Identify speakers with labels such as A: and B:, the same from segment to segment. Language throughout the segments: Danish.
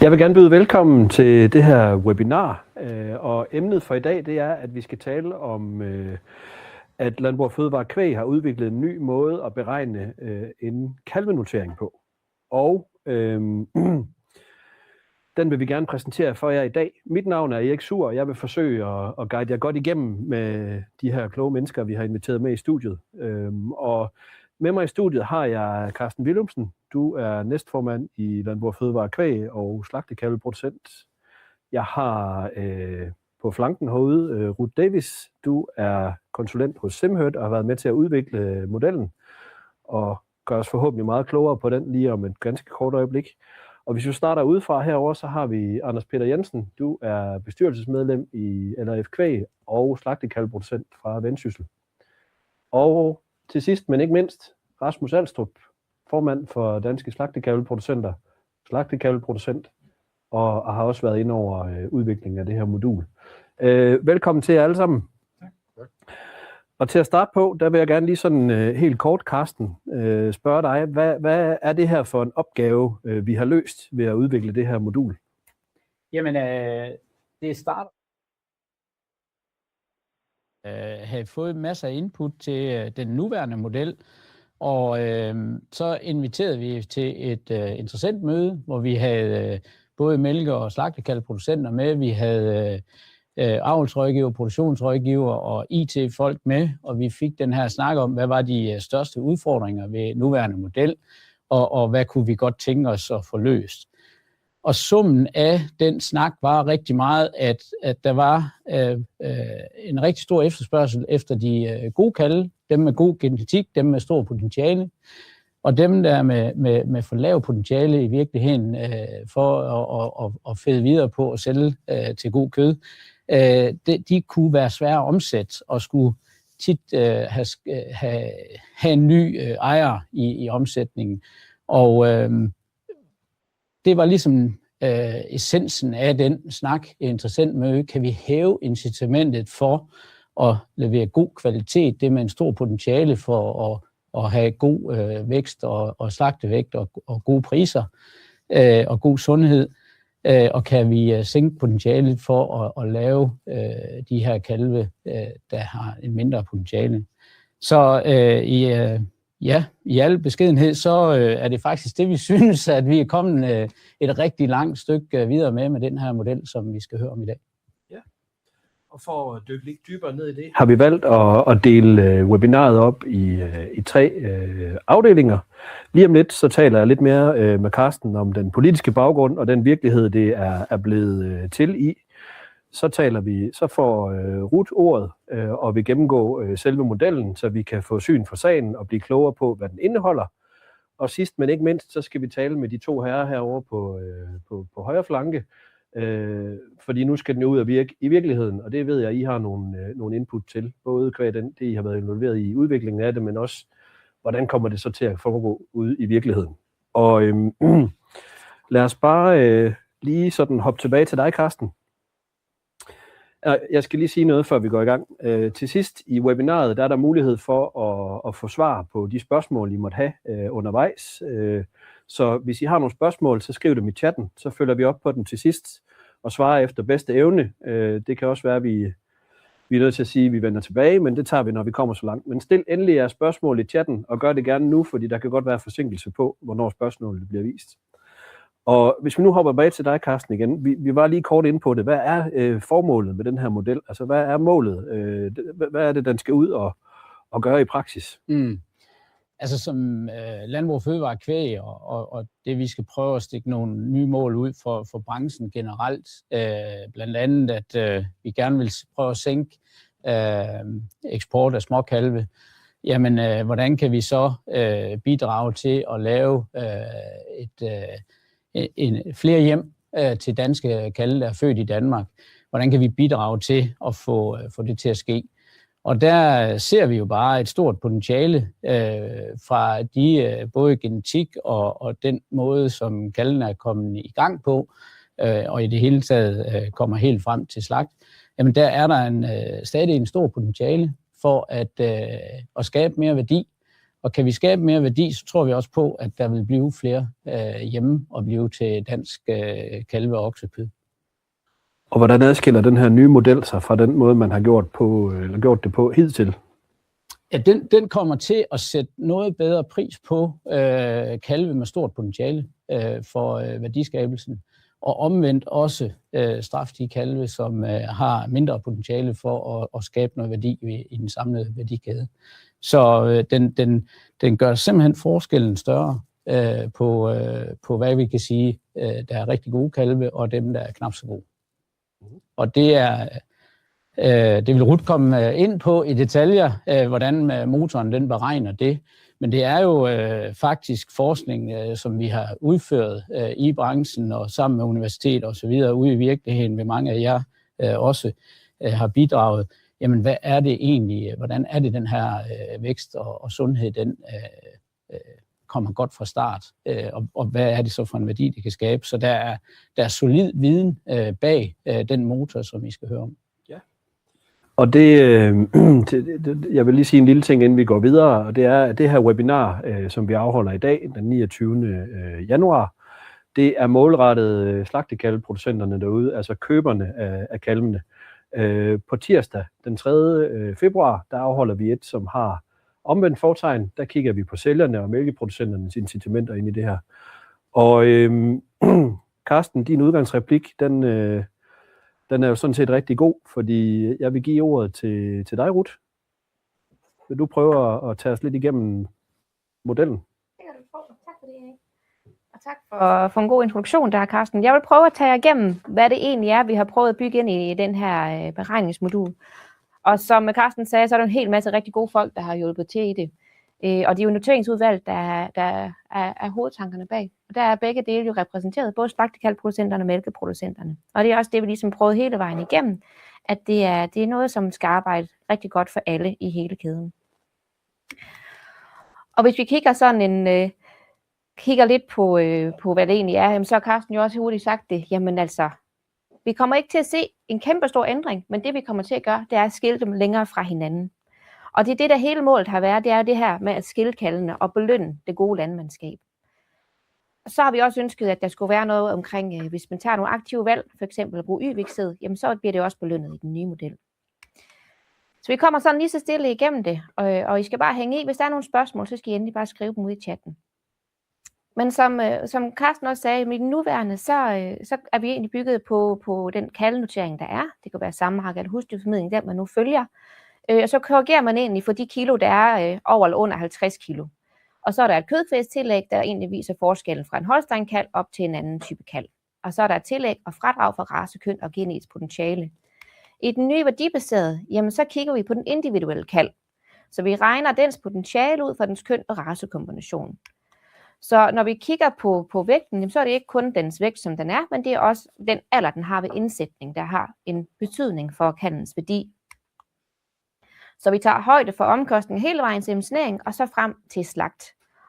A: Jeg vil gerne byde velkommen til det her webinar, og emnet for i dag det er, at vi skal tale om, at Landbrug & Fødevare Kvæg har udviklet en ny måde at beregne en kalvenotering på. Og den vil vi gerne præsentere for jer i dag. Mit navn er Erik Suhr, og jeg vil forsøge at guide jer godt igennem med de her kloge mennesker, vi har inviteret med i studiet. Og med mig i studiet har jeg Carsten Willumsen. Du er næstformand i Landbrug & Fødevare Kvæg og slagtekalveproducent. Jeg har på flanken herude Ruth Davis. Du er konsulent hos Simhurt og har været med til at udvikle modellen og gør os forhåbentlig meget klogere på den lige om et ganske kort øjeblik. Og hvis vi starter udefra herover, så har vi Anders Peter Jensen. Du er bestyrelsesmedlem i LRF Kvæg og slagtekalveproducent fra Vendsyssel. Og til sidst, men ikke mindst, Rasmus Alstrup, formand for Danske Slagtekalveproducenter, slagtekalveproducent, og har også været inde over udviklingen af det her modul. Velkommen til jer alle sammen. Tak. Og til at starte på, der vil jeg gerne lige sådan helt kort, Carsten, spørge dig, hvad er det her for en opgave, vi har løst ved at udvikle det her modul?
B: Jamen, det starter have fået masser af input til den nuværende model, og så inviterede vi til et interessentmøde, hvor vi havde både mælke- og slagtekalveproducenter med. Vi havde avlsrådgiver, produktionsrådgiver og IT-folk med, og vi fik den her snak om, hvad var de største udfordringer ved nuværende model, og hvad kunne vi godt tænke os at få løst. Og summen af den snak var rigtig meget, at der var en rigtig stor efterspørgsel efter de gode kalve, dem med god genetik, dem med stor potentiale, og dem der med for lav potentiale i virkeligheden for at fede videre på og sælge til god kød, de kunne være svære at omsætte og skulle tit have en ny ejer i omsætningen. Og det var ligesom essensen af den snak, et interessant møde. Kan vi hæve incitamentet for at levere god kvalitet, det med en stor potentiale for at have god vækst og slagtevægt og gode priser og god sundhed, og kan vi sænke potentialet for at lave de her kalve, der har en mindre potentiale. Så i al beskedenhed, så er det faktisk det, vi synes, at vi er kommet et rigtig langt stykke videre med den her model, som vi skal høre om i dag.
A: Ja, og for at dykke lidt dybere ned i det, har vi valgt at dele webinaret op i 3 afdelinger. Lige om lidt, så taler jeg lidt mere med Carsten om den politiske baggrund og den virkelighed, det er blevet til i. Så får Ruth ordet og vil gennemgå selve modellen, så vi kan få syn for sagen og blive klogere på, hvad den indeholder. Og sidst, men ikke mindst, så skal vi tale med de 2 herrer herovre på højre flanke, fordi nu skal den jo ud og virke i virkeligheden, og det ved jeg, I har nogle input til, både kvad det, I har været involveret i udviklingen af det, men også, hvordan kommer det så til at foregå ude i virkeligheden. Og lad os bare lige sådan hoppe tilbage til dig, Carsten. Jeg skal lige sige noget, før vi går i gang. Til sidst i webinaret, der er der mulighed for at få svar på de spørgsmål, I måtte have undervejs. Så hvis I har nogle spørgsmål, så skriv dem i chatten, så følger vi op på dem til sidst og svarer efter bedste evne. Det kan også være, at vi er nødt til at sige, at vi vender tilbage, men det tager vi, når vi kommer så langt. Men stil endelig jeres spørgsmål i chatten, og gør det gerne nu, fordi der kan godt være forsinkelse på, hvornår spørgsmålet bliver vist. Og hvis vi nu hopper bag til dig, Carsten, igen. Vi var lige kort inde på det. Hvad er formålet med den her model? Altså, hvad er målet? Hvad er det, den skal ud og gøre i praksis?
B: Altså, som Landbrug & Fødevare Kvæg, og det vi skal prøve at stikke nogle nye mål ud for branchen generelt. Blandt andet, at vi gerne vil prøve at sænke eksport af småkalve. Jamen, hvordan kan vi så bidrage til at lave flere hjem til danske kalve, der er født i Danmark? Hvordan kan vi bidrage til at få det til at ske? Og der ser vi jo bare et stort potentiale fra de både genetik og den måde, som kalvene er kommet i gang på, og i det hele taget kommer helt frem til slagt. Jamen der er der stadig en stor potentiale for at skabe mere værdi Og kan vi skabe mere værdi, så tror vi også på, at der vil blive flere hjemme og blive til dansk kalve- og oksekød.
A: Og hvordan adskiller den her nye model sig fra den måde, man har gjort det på hidtil?
B: Ja, den kommer til at sætte noget bedre pris på kalve med stort potentiale for værdiskabelsen, og omvendt også straffe de kalve, som har mindre potentiale for at skabe noget værdi i den samlede værdikæde. Så den gør simpelthen forskellen større på, hvad vi kan sige, der er rigtig gode kalve, og dem, der er knap så gode. Og det vil Ruth komme ind på i detaljer, hvordan motoren den beregner det. Men det er jo faktisk forskning, som vi har udført i branchen og sammen med universitet og så videre ude i virkeligheden, ved mange af jer også har bidraget. Jamen, hvad er det egentlig? Hvordan er det, den her vækst og sundhed, den kommer godt fra start? Og hvad er det så for en værdi, det kan skabe? Så der er solid viden bag den motor, som I skal høre om.
A: Og jeg vil lige sige en lille ting, inden vi går videre, og det er, at det her webinar, som vi afholder i dag, den 29. januar, det er målrettet slagtekalveproducenterne derude, altså køberne af kalvene. På tirsdag, den 3. februar, der afholder vi et, som har omvendt fortegn. Der kigger vi på sælgerne og mælkeproducenternes incitamenter ind i det her. Og Carsten, din udgangsreplik, den er jo sådan set rigtig god, fordi jeg vil give ordet til dig, Ruth. Vil du prøve at tage os lidt igennem modellen?
C: Det kan du prøve. Tak for det, Erik. Og tak for en god introduktion der, Carsten. Jeg vil prøve at tage jer igennem, hvad det egentlig er, vi har prøvet at bygge ind i den her beregningsmodul. Og som Carsten sagde, så er der en hel masse rigtig gode folk, der har hjulpet til i det. Og det er jo noteringsudvalget, der er hovedtankerne bag. Og der er begge dele jo repræsenteret, både slagtekalveproducenterne og mælkeproducenterne. Og det er også det, vi ligesom prøvede hele vejen igennem, at det er noget, som skal arbejde rigtig godt for alle i hele kæden. Og hvis vi kigger lidt på, hvad det egentlig er, jamen, så har Carsten jo også hurtigt sagt det. Jamen altså, vi kommer ikke til at se en kæmpe stor ændring, men det vi kommer til at gøre, det er at skille dem længere fra hinanden. Og det er det, der hele målet har været, det er det her med at skille kalvene og belønne det gode landmandskab. Og så har vi også ønsket, at der skulle være noget omkring, hvis man tager nogle aktive valg, for eksempel at bruge Y-vækstsæd, jamen så bliver det også belønnet i den nye model. Så vi kommer sådan lige så stille igennem det, og I skal bare hænge i. Hvis der er nogle spørgsmål, så skal I endelig bare skrive dem ud i chatten. Men som Carsten også sagde, med den nuværende, så er vi egentlig bygget på den kalvenotering, der er. Det kan være sammenhæng eller husdyrformidling, den man nu følger. Og så korrigerer man egentlig for de kilo, der er over eller under 50 kilo. Og så er der et kødkvægstillæg, der egentlig viser forskellen fra en holsteinkalv op til en anden type kalv. Og så er der et tillæg og fradrag for racekøn og genetisk potentiale. I den nye værdibaserede, jamen så kigger vi på den individuelle kalv. Så vi regner dens potentiale ud fra dens køn og racekombination. Så når vi kigger på vægten, jamen så er det ikke kun dens vægt, som den er, men det er også den alder, den har ved indsætning, der har en betydning for kalvens værdi. Så vi tager højde for omkostningen hele vejen til emissionering, og så frem til slagt.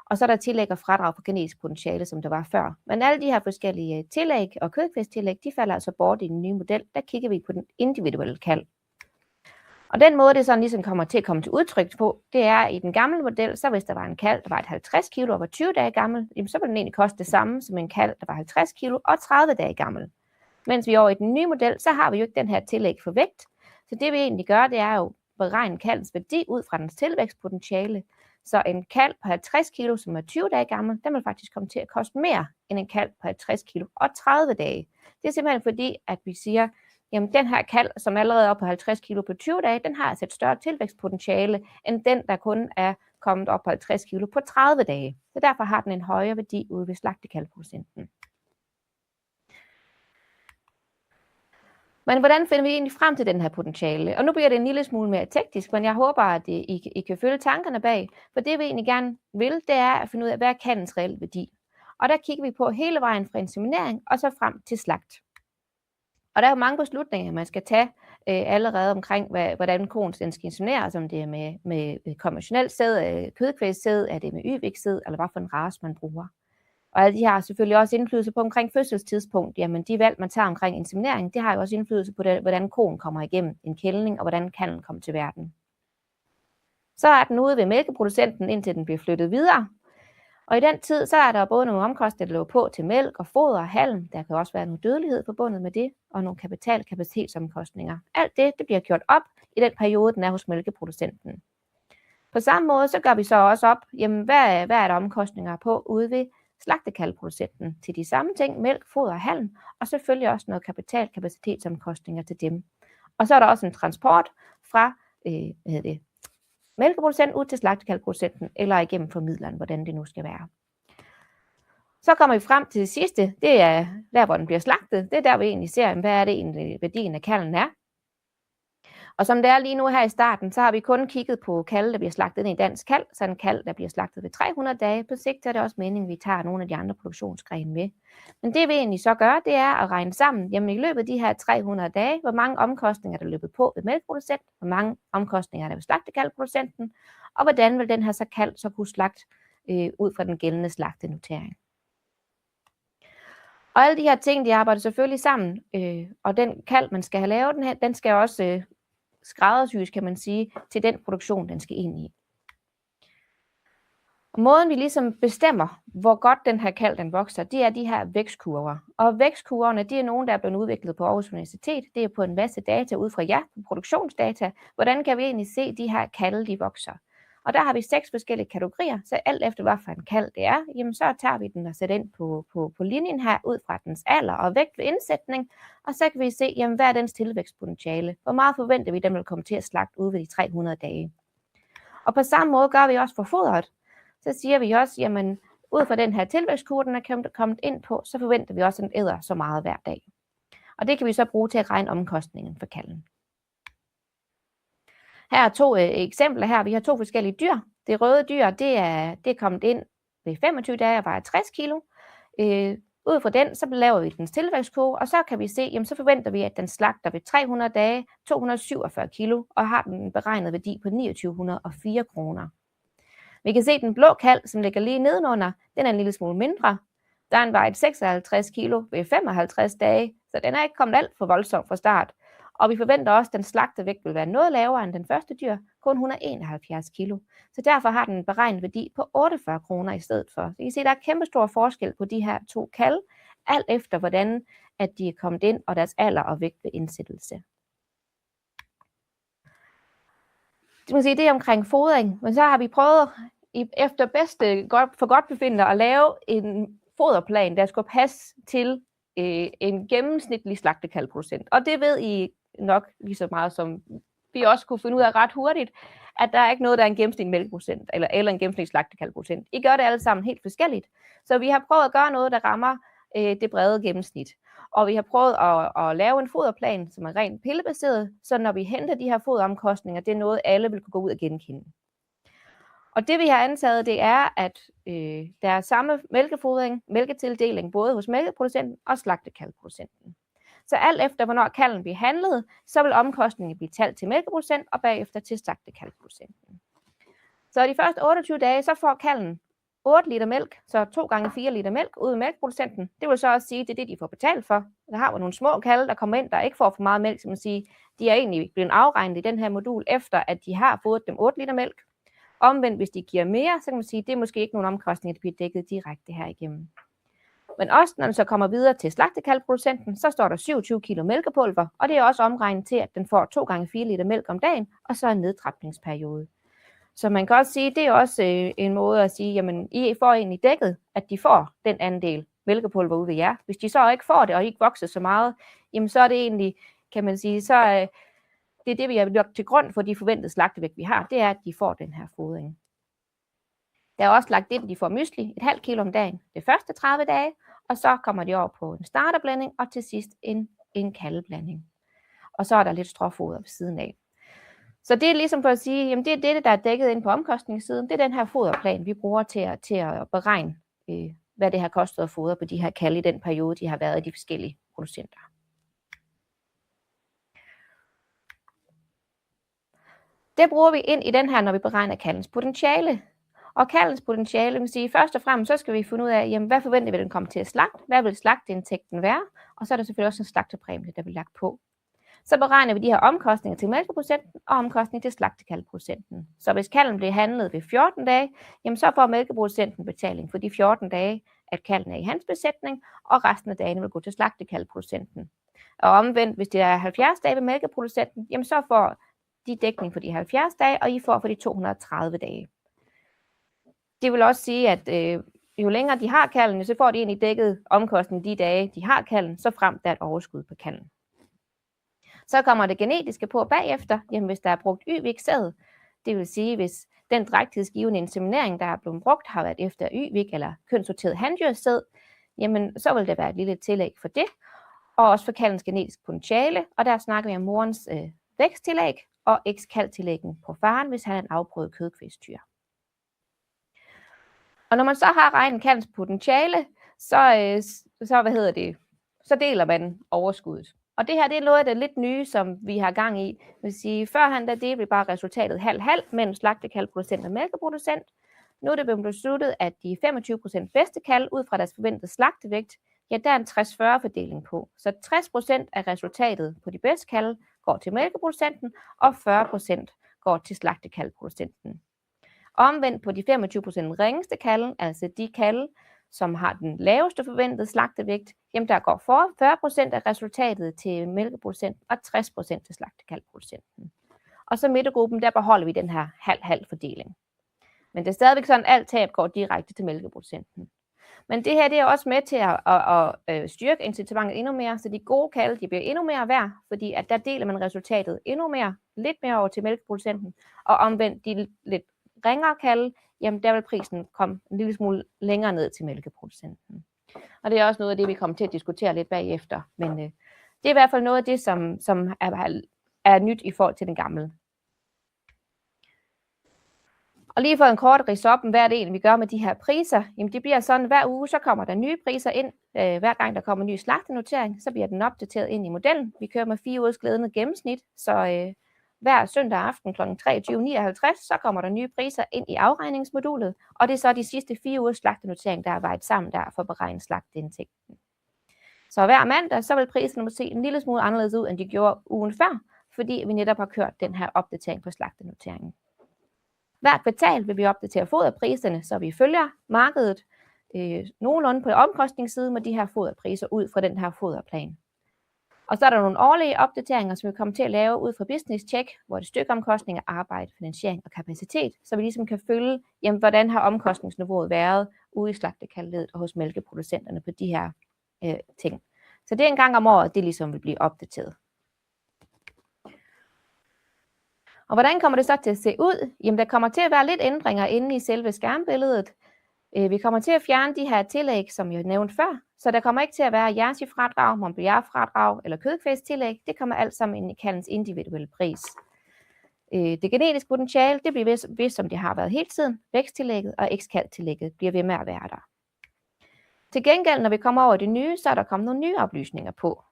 C: Og så er der tillæg og fradrag for genetisk potentiale, som der var før. Men alle de her forskellige tillæg og kødkvægstillæg, de falder altså bort i den nye model. Der kigger vi på den individuelle kalv. Og den måde, det sådan ligesom kommer til at komme til udtryk på, det er i den gamle model, så hvis der var en kalv, der var 50 kilo og var 20 dage gammel, jamen så ville den egentlig koste det samme som en kalv, der var 50 kilo og 30 dage gammel. Mens vi over i den nye model, så har vi jo ikke den her tillæg for vægt. Så det vi egentlig gør, det er jo beregne kalvens værdi ud fra dens tilvækstpotentiale. Så en kalv på 50 kilo, som er 20 dage gammel, den vil faktisk komme til at koste mere end en kalv på 50 kilo og 30 dage. Det er simpelthen fordi, at vi siger, jamen den her kalv, som allerede er på 50 kilo på 20 dage, den har altså et større tilvækstpotentiale, end den, der kun er kommet op på 50 kilo på 30 dage. Så derfor har den en højere værdi ude ved slagtekalveproducenten. Men hvordan finder vi egentlig frem til den her potentiale? Og nu bliver det en lille smule mere teknisk, men jeg håber, at I kan følge tankerne bag. For det vi egentlig gerne vil, det er at finde ud af, hvad er kalvens reelle værdi. Og der kigger vi på hele vejen fra inseminering og så frem til slagt. Og der er jo mange beslutninger, man skal tage allerede omkring, hvordan koen skal insemineres, om det er med konventionel sæd, kødkvægssæd, er det med Y-vækstsæd, eller hvad for en race man bruger. Og alle de har selvfølgelig også indflydelse på omkring fødselstidspunkt. Jamen de valg, man tager omkring inseminering, det har jo også indflydelse på det, hvordan koen kommer igennem en kældning, og hvordan kalven kommer til verden. Så er den ude ved mælkeproducenten, indtil den bliver flyttet videre. Og i den tid, så er der både nogle omkostninger, der løber på til mælk og foder og halm. Der kan også være noget dødelighed forbundet med det, og nogle kapacitetsomkostninger. Alt det bliver gjort op i den periode, den er hos mælkeproducenten. På samme måde, så gør vi så også op, jamen hvad er der omkostninger på ude ved slagtekalveproducenten til de samme ting, mælk, foder og halm, og selvfølgelig også noget kapacitetsomkostninger til dem. Og så er der også en transport fra mælkeproducenten ud til slagtekalveproducenten, eller igennem formidleren, hvordan det nu skal være. Så kommer vi frem til det sidste, det er der, hvor den bliver slagtet. Det er der, vi egentlig ser, hvad er det egentlig værdien af kalven er. Og som det er lige nu her i starten, så har vi kun kigget på kalve, der bliver slagtet ind i dansk kalv, så en kalv, der bliver slagtet ved 300 dage. På sigt er det også meningen, at vi tager nogle af de andre produktionsgrene med. Men det vi egentlig så gør, det er at regne sammen, jamen i løbet af de her 300 dage, hvor mange omkostninger der er løbet på ved mælkeproducenten, hvor mange omkostninger der er ved slagtekalveproducenten, og hvordan vil den her så kalv så kunne slagte ud fra den gældende slagtenotering. Og alle de her ting, de arbejder selvfølgelig sammen, og den kalv, man skal have lavet, den skal også skræddersys, kan man sige, til den produktion, den skal ind i. Og måden, vi ligesom bestemmer, hvor godt den her kalv, den vokser, det er de her vækstkurver. Og vækstkurverne, det er nogle, der er blevet udviklet på Aarhus Universitet. Det er på en masse data ud fra produktionsdata. Hvordan kan vi egentlig se de her kalve, de vokser? Og der har vi 6 forskellige kategorier, så alt efter hvad for en kalv det er, jamen så tager vi den og sætter ind på linjen her, ud fra dens alder og vægt ved indsætning, og så kan vi se, jamen hvad er dens tilvækstpotentiale? Hvor meget forventer vi, den vil komme til at slagte ud ved de 300 dage? Og på samme måde gør vi også for fodret. Så siger vi også, jamen ud fra den her tilvækstkurve, den er kommet ind på, så forventer vi også, at den æder så meget hver dag. Og det kan vi så bruge til at regne omkostningen for kalven. Her er 2 eksempler her. Vi har 2 forskellige dyr. Det røde dyr, det er kommet ind ved 25 dage og vejer 60 kilo. Ud fra den, så laver vi dens tilvækstkurve, og så kan vi se, jamen så forventer vi, at den slagter ved 300 dage 247 kilo, og har den beregnet værdi på 2904 kroner. Vi kan se, at den blå kalv, som ligger lige nedenunder, den er en lille smule mindre. Der er en vejet 56 kilo ved 55 dage, så den er ikke kommet alt for voldsomt fra start. Og vi forventer også, at den slagtevægt vil være noget lavere end den første dyr, kun 171 kilo. Så derfor har den en beregnet værdi på 48 kroner i stedet for. Så I kan se, at der er kæmpe stor forskel på de her 2 kalve, alt efter hvordan at de er kommet ind, og deres alder og vægt ved indsættelse. Det er omkring fodring, men så har vi prøvet efter bedste for godt befindende at lave en foderplan, der skulle passe til en gennemsnitlig slagtekalveprocent. Og det ved I nok lige så meget, som vi også kunne finde ud af ret hurtigt, at der er ikke noget, der er en gennemsnitlig mælkeprocent, eller en gennemsnitlig slagtekalveprocent. I gør det alle sammen helt forskelligt. Så vi har prøvet at gøre noget, der rammer det brede gennemsnit. Og vi har prøvet at lave en foderplan, som er rent pillebaseret, så når vi henter de her foderomkostninger, det er noget, alle vil kunne gå ud og genkende. Og det vi har antaget, det er, at der er samme mælketildeling, både hos mælkeproducenten og slagtekalveproducenten. Så alt efter, hvornår kalven bliver handlet, så vil omkostningen blive talt til mælkeproducent og bagefter til slagtekalveproducenten. Så de første 28 dage, så får kalven 8 liter mælk, så 2 gange 4 liter mælk ud af mælkeproducenten. Det vil så også sige, at det er det, de får betalt for. Der har vi nogle små kalve, der kommer ind, der ikke får for meget mælk, som man siger, de er egentlig blevet afregnet i den her modul, efter at de har fået dem 8 liter mælk. Omvendt, hvis de giver mere, så kan man sige, at det er måske ikke nogen omkostninger, der bliver dækket direkte her igennem. Men også når den så kommer videre til slagtekalveproducenten, så står der 27 kilo mælkepulver, og det er også omregnet til, at den får 2 gange 4 liter mælk om dagen, og så en nedtrapningsperiode. Så man kan også sige, det er også en måde at sige, jamen I får egentlig dækket, at de får den andel mælkepulver ud ved jer. Hvis de så ikke får det, og I ikke vokser så meget, jamen så er det egentlig, kan man sige, så det er det, vi har lagt til grund for de forventede slagtevægt, vi har, det er, at de får den her fodring. Der er også lagt ind, at de får mysli, 0,5 kilo om dagen, det første 30 dage, og så kommer de over på en starterblanding, og til sidst en kalveblanding. Og så er der lidt stråfoder ved siden af. Så det er ligesom for at sige, jamen det er det, der er dækket ind på omkostningssiden. Det er den her foderplan, vi bruger til at beregne, hvad det har kostet at fodre på de her kalve i den periode, de har været i de forskellige producenter. Det bruger vi ind i den her, når vi beregner kalvens potentiale. Og kalvens potentiale, vil sige, først og fremmest, så skal vi finde ud af, jamen, hvad forventer vi, den kommer til at slagte? Hvad vil slagteindtægten være? Og så er der selvfølgelig også en slagtepræmie, der bliver lagt på. Så beregner vi de her omkostninger til mælkeprocenten og omkostninger til slagtekalveprocenten. Så hvis kalven bliver handlet ved 14 dage, jamen så får mælkeproducenten betaling for de 14 dage, at kalven er i hans besætning, og resten af dagene vil gå til slagtekalveprocenten. Og omvendt, hvis det er 70 dage ved mælkeproducenten, jamen så får de dækning for de 70 dage, og I får for de 230 dage. Det vil også sige, at jo længere de har kalven, så får de egentlig dækket omkostningen de dage, de har kalven, så frem der er et overskud på kalven. Så kommer det genetiske på bagefter, jamen hvis der er brugt Y-vik-sæd, det vil sige, hvis den drægtighedsgivende inseminering, der er blevet brugt, har været efter Y-vik eller kønssorteret handdyrsæd, jamen så vil der være et lille tillæg for det, og også for kalvens genetiske potentiale, og der snakker vi om morens væksttillæg og eks-kalvtillæggen på faren, hvis han er en afprøvet kødkvægstyr. Og når man så har regnet kalvens potentiale, så deler man overskuddet. Og det her, det er noget af det lidt nye, som vi har gang i. Det vil sige, førhen der delte vi bare resultatet halv-halv mellem slagtekalveproducent og mælkeproducent. Nu er det blevet besluttet, at de 25% bedste kalve ud fra deres forventede slagtevægt, ja, der er en 60-40 fordeling på. Så 60% af resultatet på de bedste kalve går til mælkeproducenten, og 40% går til slagtekalveproducenten. Omvendt på de 25% ringeste kalve, altså de kalve, som har den laveste forventede slagtevægt, jamen der går 40% af resultatet til mælkeproducenten og 60% til slagtekalveproducenten. Og så midtergruppen, der beholder vi den her halv-halv fordeling. Men det er stadigvæk sådan, at alt tab går direkte til mælkeproducenten. Men det her, det er også med til at styrke incitamentet endnu mere, så de gode kalve, de bliver endnu mere værd, fordi at der deler man resultatet endnu mere, lidt mere over til mælkeproducenten, og omvendt de lidt ringere kalve, jamen der vil prisen komme en lille smule længere ned til mælkeproducenten. Og det er også noget af det, vi kommer til at diskutere lidt bagefter, men det er i hvert fald noget af det, som er nyt i forhold til den gamle. Og lige for en kort rids op, hvad er det egentlig, vi gør med de her priser? Jamen det bliver sådan, hver uge, så kommer der nye priser ind. Hver gang der kommer en ny slagtenotering, så bliver den opdateret ind i modellen. Vi kører med 4 ugers glædende gennemsnit, så hver søndag aften kl. 23.59, så kommer der nye priser ind i afregningsmodulet, og det er så de sidste 4 ugers slagtenotering, der er vejet sammen der for at beregne slagteindtægten. Så hver mandag, så vil priserne måske en lille smule anderledes ud, end de gjorde ugen før, fordi vi netop har kørt den her opdatering på slagtenoteringen. Hvert kvartal vil vi opdatere foderpriserne, så vi følger markedet nogenlunde på omkostningssiden med de her foderpriser ud fra den her foderplan. Og så er der nogle årlige opdateringer, som vi kommer til at lave ud fra Business Check, hvor det er stykkeomkostninger, arbejde, finansiering og kapacitet, så vi ligesom kan følge, jamen, hvordan har omkostningsniveauet været ude i slagtekalveledet og hos mælkeproducenterne på de her ting. Så det er en gang om året, det ligesom vil blive opdateret. Og hvordan kommer det så til at se ud? Jamen der kommer til at være lidt ændringer inde i selve skærmbilledet. Vi kommer til at fjerne de her tillæg, som jeg nævnte før, så der kommer ikke til at være Jersey-fradrag, Montbéliard-fradrag eller kødkvægstillæg. Det kommer alt sammen ind i kalvens individuelle pris. Det genetiske potentiale, det bliver ved, som det har været hele tiden. Væksttillægget og eks-kalvtillægget bliver ved med at være der. Til gengæld, når vi kommer over det nye, så er der kommet nogle nye oplysninger på.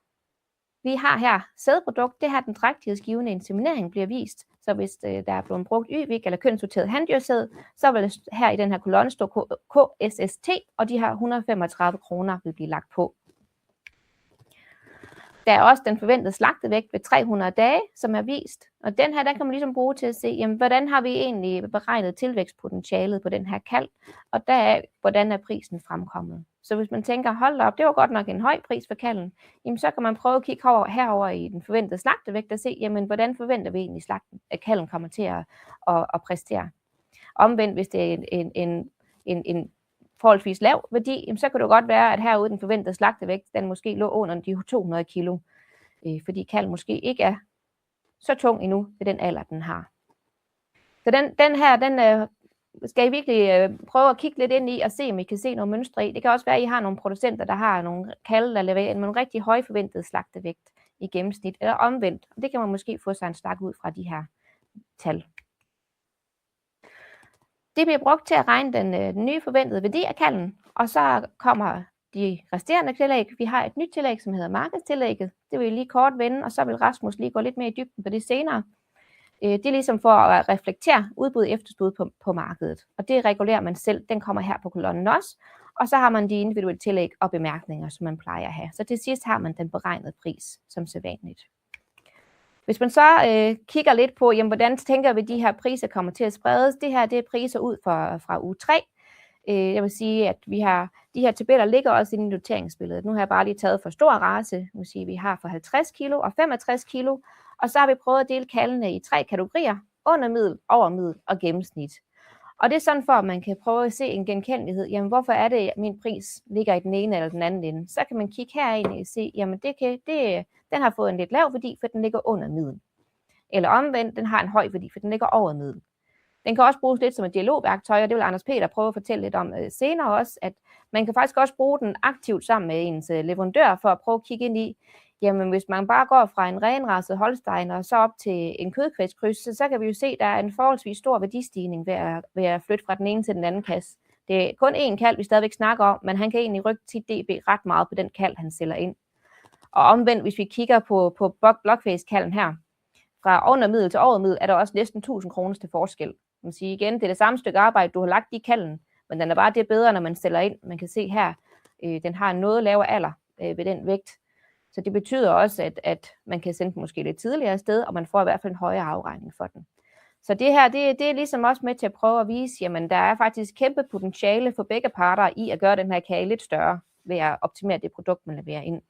C: Vi har her sædprodukt, det her den drægtighedsgivende inseminering bliver vist. Så hvis der er blevet brugt Y-vik eller kønssorteret handyrsæd, så vil her i den her kolonne stå KSST, og de her 135 kroner vil blive lagt på. Der er også den forventede slagtevægt ved 300 dage, som er vist. Og den her, den kan man ligesom bruge til at se, jamen, hvordan har vi egentlig beregnet tilvækstpotentialet på den her kalv, og deraf, hvordan er prisen fremkommet. Så hvis man tænker, hold op, det var godt nok en høj pris for kalven, jamen så kan man prøve at kigge herover i den forventede slagtevægt og se, jamen hvordan forventer vi egentlig, at kalven kommer til at præstere. Omvendt, hvis det er en forholdsvis lav værdi, jamen så kan det godt være, at herude den forventede slagtevægt, den måske lå under de 200 kilo, fordi kalven måske ikke er så tung endnu ved den alder, den har. Så den her skal I virkelig prøve at kigge lidt ind i og se, om I kan se nogle mønstre i. Det kan også være, at I har nogle producenter, der har nogle kalve, der leverer med nogle rigtig høj forventet slagtevægt i gennemsnit, eller omvendt. Og det kan man måske få sig en stak ud fra de her tal. Det bliver brugt til at regne den nye forventede værdi af kalven, og så kommer de resterende tillæg. Vi har et nyt tillæg, som hedder markedstillægget. Det vil jeg lige kort vende, og så vil Rasmus lige gå lidt mere i dybden på det senere. Det er ligesom for at reflektere udbud og efterspørgsel på markedet. Og det regulerer man selv. Den kommer her på kolonnen også. Og så har man de individuelle tillæg og bemærkninger, som man plejer at have. Så til sidst har man den beregnede pris som sædvanligt. Hvis man så kigger lidt på, jamen, hvordan tænker vi, at de her priser kommer til at spredes, det her det er priser ud fra uge 3. Jeg vil sige, at vi har de her tabeller ligger også i noteringsbilledet. Nu har jeg bare lige taget for stor race. Nu siger vi har for 50 kilo og 65 kilo. Og så har vi prøvet at dele kaldene i 3 kategorier. Under middel, over middel og gennemsnit. Og det er sådan for, at man kan prøve at se en genkendelighed. Jamen, hvorfor er det, at min pris ligger i den ene eller den anden ende? Så kan man kigge herind og se, jamen, den har fået en lidt lav værdi, for den ligger under middel. Eller omvendt, den har en høj værdi, for den ligger over middel. Den kan også bruges lidt som et dialogværktøj, og det vil Anders Peter prøve at fortælle lidt om senere også, at man kan faktisk også bruge den aktivt sammen med ens leverandør for at prøve at kigge ind i, jamen hvis man bare går fra en renraset Holstein og så op til en kødkvægskryds, så kan vi jo se, at der er en forholdsvis stor værdistigning ved at flytte fra den ene til den anden kasse. Det er kun én kalv, vi stadigvæk snakker om, men han kan egentlig rykke 10 dB ret meget på den kalv, han sælger ind. Og omvendt, hvis vi kigger på blokfæskalven her, fra under middel til over middel, er der også næsten 1000 kroner til forskel. Man siger igen, det er det samme stykke arbejde, du har lagt i kalven, men den er bare det bedre, når man stiller ind. Man kan se her, den har en noget lavere alder ved den vægt. Så det betyder også, at man kan sende den måske lidt tidligere afsted, og man får i hvert fald en højere afregning for den. Så det her, det er ligesom også med til at prøve at vise, jamen der er faktisk kæmpe potentiale for begge parter i at gøre den her kage lidt større, ved at optimere det produkt, man leverer ind.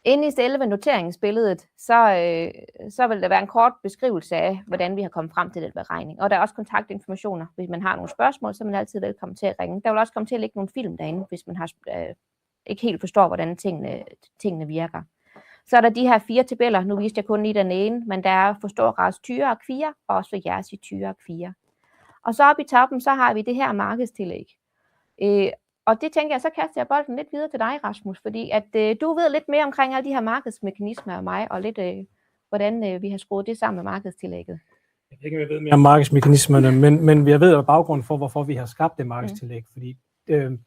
C: Inde i selve noteringsbilledet, så vil der være en kort beskrivelse af, hvordan vi har kommet frem til den beregning. Og der er også kontaktinformationer. Hvis man har nogle spørgsmål, så er man altid velkommen til at ringe. Der vil også komme til at ligge nogle film derinde, hvis man har, ikke helt forstår, hvordan tingene virker. Så er der de her 4 tabeller. Nu viste jeg kun lige den ene, men der er for stor race tyre og kvier, og også for Jersey tyre og kvier. Og så oppe i toppen, så har vi det her markedstillæg. Og det tænker jeg, så kaster jeg bolden lidt videre til dig, Rasmus, fordi at du ved lidt mere omkring alle de her markedsmekanismer af mig, og lidt hvordan vi har skruet det sammen med markedstillægget.
D: Jeg ved ikke, om jeg ved mere om markedsmekanismerne, men jeg ved baggrunden for, hvorfor vi har skabt det markedstillæg, fordi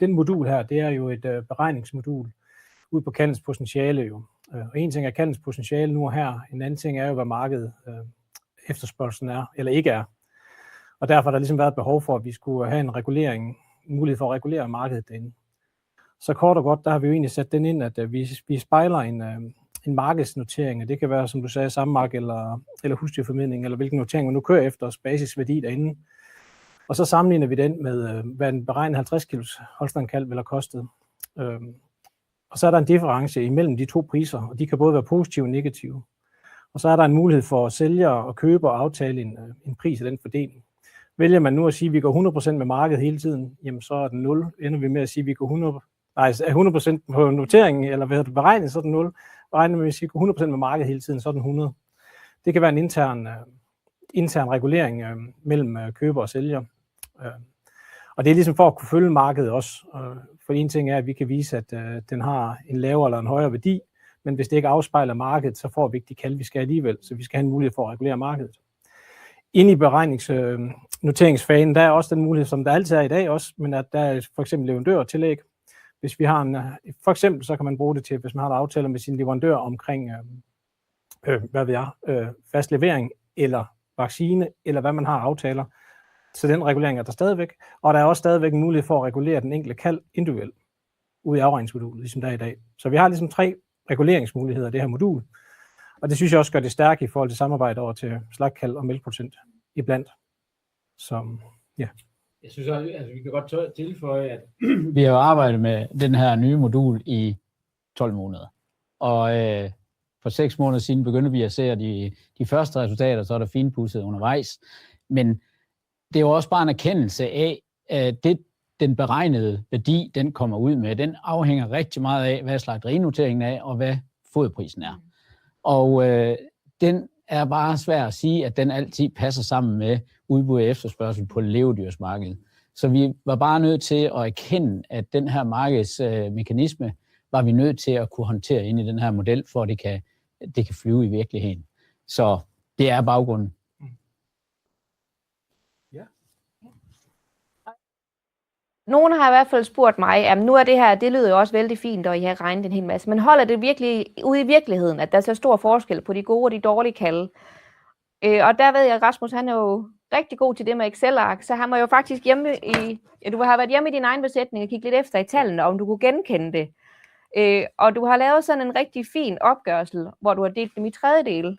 D: den modul her, det er jo et beregningsmodul ud på kaldens potentiale jo. Og en ting er kaldens potentiale nu og her, en anden ting er jo, hvad markedet efterspørgselen er, eller ikke er. Og derfor har der ligesom været et behov for, at vi skulle have en mulighed for at regulere markedet derinde. Så kort og godt, der har vi jo egentlig sat den ind, at vi spejler en markedsnotering, og det kan være, som du sagde, sammark eller husdyrformidling, eller hvilken notering man nu kører efter, basisværdi derinde. Og så sammenligner vi den med, hvad en beregnet 50 kilos Holstein-kalv vil have kostet. Og så er der en difference imellem de to priser, og de kan både være positive og negative. Og så er der en mulighed for sælgere og køber og aftale en pris af den fordeling. Vælger man nu at sige, at vi går 100% med markedet hele tiden, jamen så er den 0. Ender vi med at sige, at vi går 100% på noteringen, eller hvad det beregnet, så er den 0. Regner vi med at sige, at vi går 100% med markedet hele tiden, så er den 100. Det kan være en intern regulering mellem køber og sælger. Og det er ligesom for at kunne følge markedet også. For en ting er, at vi kan vise, at den har en lavere eller en højere værdi, men hvis det ikke afspejler markedet, så får vi ikke de kald, vi skal alligevel. Så vi skal have en mulighed for at regulere markedet. Inde i beregningsnoteringsfagen, der er også den mulighed, som der altid er i dag også, men at der er for eksempel leverandørtillæg. Hvis vi har for eksempel, så kan man bruge det til, hvis man har en aftale med sin leverandør omkring, fast levering, eller vaccine, eller hvad man har aftaler. Så den regulering er der stadigvæk, og der er også stadigvæk en mulighed for at regulere den enkelte kald individuelt ude i afregningsmodulet, ligesom der er i dag. Så vi har ligesom 3 reguleringsmuligheder af det her modul, og det synes jeg også gør det stærkt i forhold til samarbejde over til slagtkald og mælkeprocent iblandt. Så ja.
B: Jeg synes også, altså vi kan godt tilføje, at vi har arbejdet med den her nye modul i 12 måneder. Og for 6 måneder siden begyndte vi at se de første resultater, så er der finpudset undervejs. Men det er jo også bare en erkendelse af, at den beregnede værdi, den kommer ud med, den afhænger rigtig meget af, hvad slagterinoteringen er, og hvad foderprisen er. Og den er bare svær at sige, at den altid passer sammen med udbud og efterspørgsel på levedyrsmarkedet. Så vi var bare nødt til at erkende, at den her markedsmekanisme var vi nødt til at kunne håndtere ind i den her model, for at det kan flyve i virkeligheden. Så det er baggrunden.
C: Nogen har i hvert fald spurgt mig, at nu er det her, det lyder jo også vældig fint, og I har regnet en hel masse, men holder det virkelig ude i virkeligheden, at der er så stor forskel på de gode og de dårlige kalde? Og der ved jeg, at Rasmus, han er jo rigtig god til det med Excel-ark, så han var jo faktisk hjemme du har været hjemme i din egen besætning og kigge lidt efter i tallene, om du kunne genkende det. Og du har lavet sådan en rigtig fin opgørelse, hvor du har delt dem i tredjedele.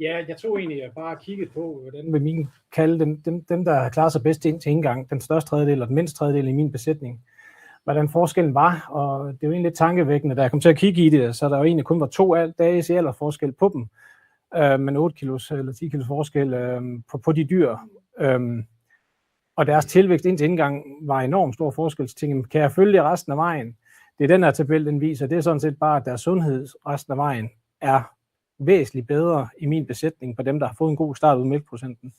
D: Ja, jeg tog egentlig bare kigget på, hvordan vil min kalde dem der klarer sig bedst ind til indgang, den største tredjedel og den mindste tredjedel i min besætning, hvordan forskellen var, og det er jo egentlig lidt tankevækkende, da jeg kom til at kigge i det, så der jo egentlig kun var 2 dages aldersforskel på dem, men 8 kilos eller 10 kilos forskel på de dyr, og deres tilvækst indtil indgang var enormt stor forskel, så tænkte jeg, kan jeg følge det resten af vejen? Det er den her tabel, den viser, det er sådan set bare, at deres sundhed resten af vejen er væsentligt bedre i min besætning på dem, der har fået en god start ud af mælkeprocenten.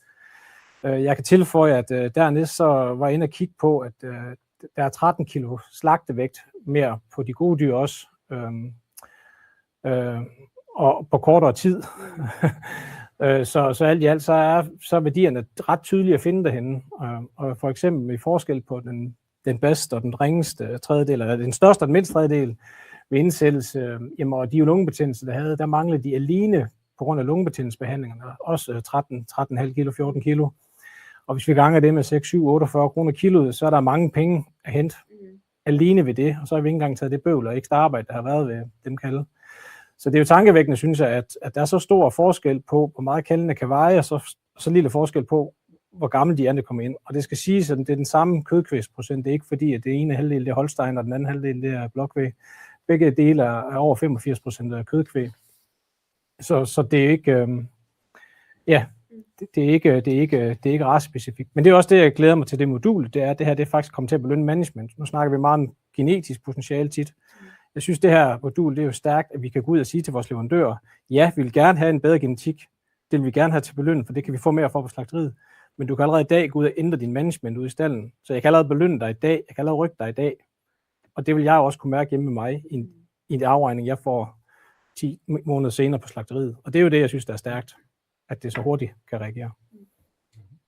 D: Jeg kan tilføje, at dernæst så var jeg inde og kigge på, at der er 13 kilo slagtevægt mere på de gode dyr også, og på kortere tid. Så alt i alt, så er værdierne ret tydelige at finde derhenne. Og for eksempel med forskel på den bedste og den ringeste tredjedel, eller den største og den mindste tredjedel ved indsættelse, og de lungebetændelser, der manglede de alene på grund af lungebetændelsesbehandlingerne, også 13,5 kilo, 14 kilo. Og hvis vi ganger det med 6, 7, 48 kroner kiloet, så er der mange penge at hente alene ved det, og så har vi ikke engang taget det bøvl og ekstra arbejde, der har været ved dem kalde. Så det er jo tankevækkende, synes jeg, at der er så stor forskel på, hvor meget kaldene kan veje, og så lille forskel på, hvor gamle de er, der kommer ind. Og det skal siges, at det er den samme kødkvægsprocent. Det er ikke fordi, at det ene halvdel det er Holstein, og den anden halvdel det er blokvæg. Begge dele er over 85% af kødkvæg. Så det er ikke, det er ikke racespecifikt. Men det er også det, jeg glæder mig til det modul. Det her faktisk kommer til at belønne management. Nu snakker vi meget om genetisk potentiale tit. Jeg synes, det her modul, det er jo stærkt, at vi kan gå ud og sige til vores leverandører, ja, vi vil gerne have en bedre genetik. Det vil vi gerne have til belønning, for det kan vi få mere for på slagteriet. Men du kan allerede i dag gå ud og ændre din management ud i stallen. Så jeg kan allerede belønne dig i dag. Jeg kan allerede rykke dig i dag. Og det vil jeg også kunne mærke hjemme med mig i en afregning, jeg får 10 måneder senere på slagteriet. Og det er jo det, jeg synes, der er stærkt, at det så hurtigt kan reagere.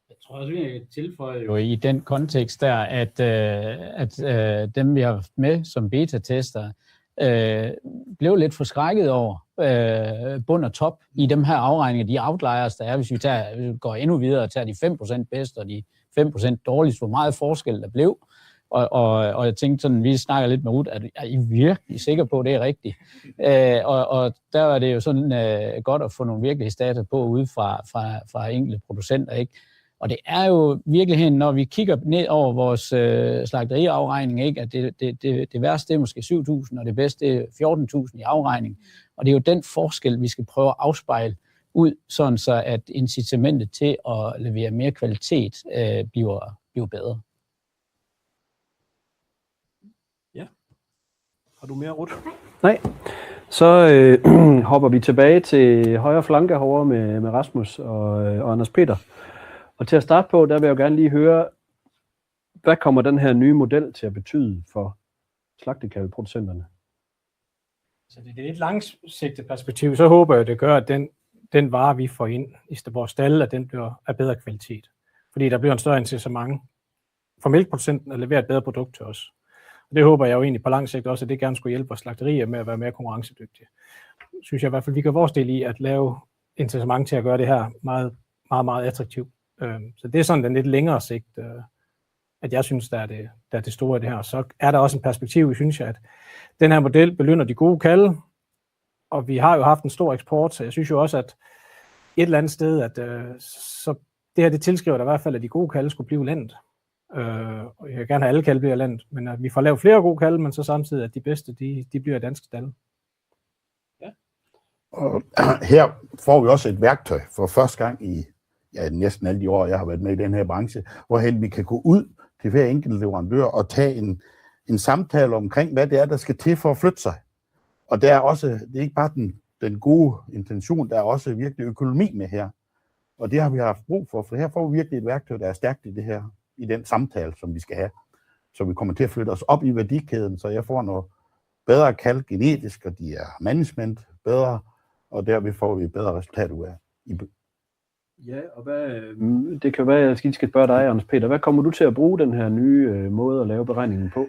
B: Jeg tror også, vi kan tilføje jo i den kontekst der, at dem, vi har haft med som beta-tester, blev lidt forskrækket over bund og top i dem her afregninger, de outliers, der er, hvis vi går endnu videre og tager de 5% bedst og de 5% dårligst, hvor meget forskel der blev. Og jeg tænkte sådan, vi snakker lidt med Ruth, er I virkelig sikre på, at det er rigtigt? Og der er det jo sådan godt at få nogle virkelighedsdata på ude fra enkelte producenter, ikke? Og det er jo virkeligheden, når vi kigger ned over vores slagteriafregning, ikke, at det værste er måske 7.000, og det bedste er 14.000 i afregning. Og det er jo den forskel, vi skal prøve at afspejle ud, sådan så at incitamentet til at levere mere kvalitet bliver bedre.
A: Ja. Har du mere, Ruth? Nej. Så hopper vi tilbage til højre flanke herovre med Rasmus og Anders Peter. Og til at starte på, der vil jeg jo gerne lige høre, hvad kommer den her nye model til at betyde for slagtekalveproducenterne?
D: Så det er et lidt langsigtet perspektiv. Så håber jeg, det gør, at den vare, vi får ind i vores stalle, at den bliver af bedre kvalitet. Fordi der bliver en større incitament for mælkeproducenten at levere et bedre produkt til os. Og det håber jeg jo egentlig på lang sigt også, at det gerne skulle hjælpe vores slagterier med at være mere konkurrencedygtige. Synes jeg i hvert fald, vi gør vores del i at lave incitament til at gøre det her meget, meget, meget attraktivt. Så det er sådan den lidt længere sigt, at jeg synes, der er det store i det her. Så er der også en perspektiv, synes jeg, at den her model belønner de gode kalve, og vi har jo haft en stor eksport, så jeg synes jo også, at et eller andet sted, at så det her, det tilskriver der i hvert fald, at de gode kalve skulle blive landet. Og jeg vil gerne have alle kalve bliver landet, men at vi får lavet flere gode kalve, men så samtidig, at de bedste, de bliver danske stalle.
E: Ja. Og her får vi også et værktøj for første gang i næsten alle de år, jeg har været med i den her branche, hvorhen vi kan gå ud til hver enkelt leverandør og tage en samtale omkring, hvad det er, der skal til for at flytte sig. Og det er ikke bare den gode intention, der er også virkelig økonomi med her. Og det har vi haft brug for her får vi virkelig et værktøj, der er stærkt i det her, i den samtale, som vi skal have. Så vi kommer til at flytte os op i værdikæden, så jeg får noget bedre kalv genetisk, og de er management bedre, og derved får vi et bedre resultat ud af.
A: Ja, og det kan være, at jeg skal spørge dig, Anders Peter. Hvad kommer du til at bruge den her nye måde at lave beregningen på?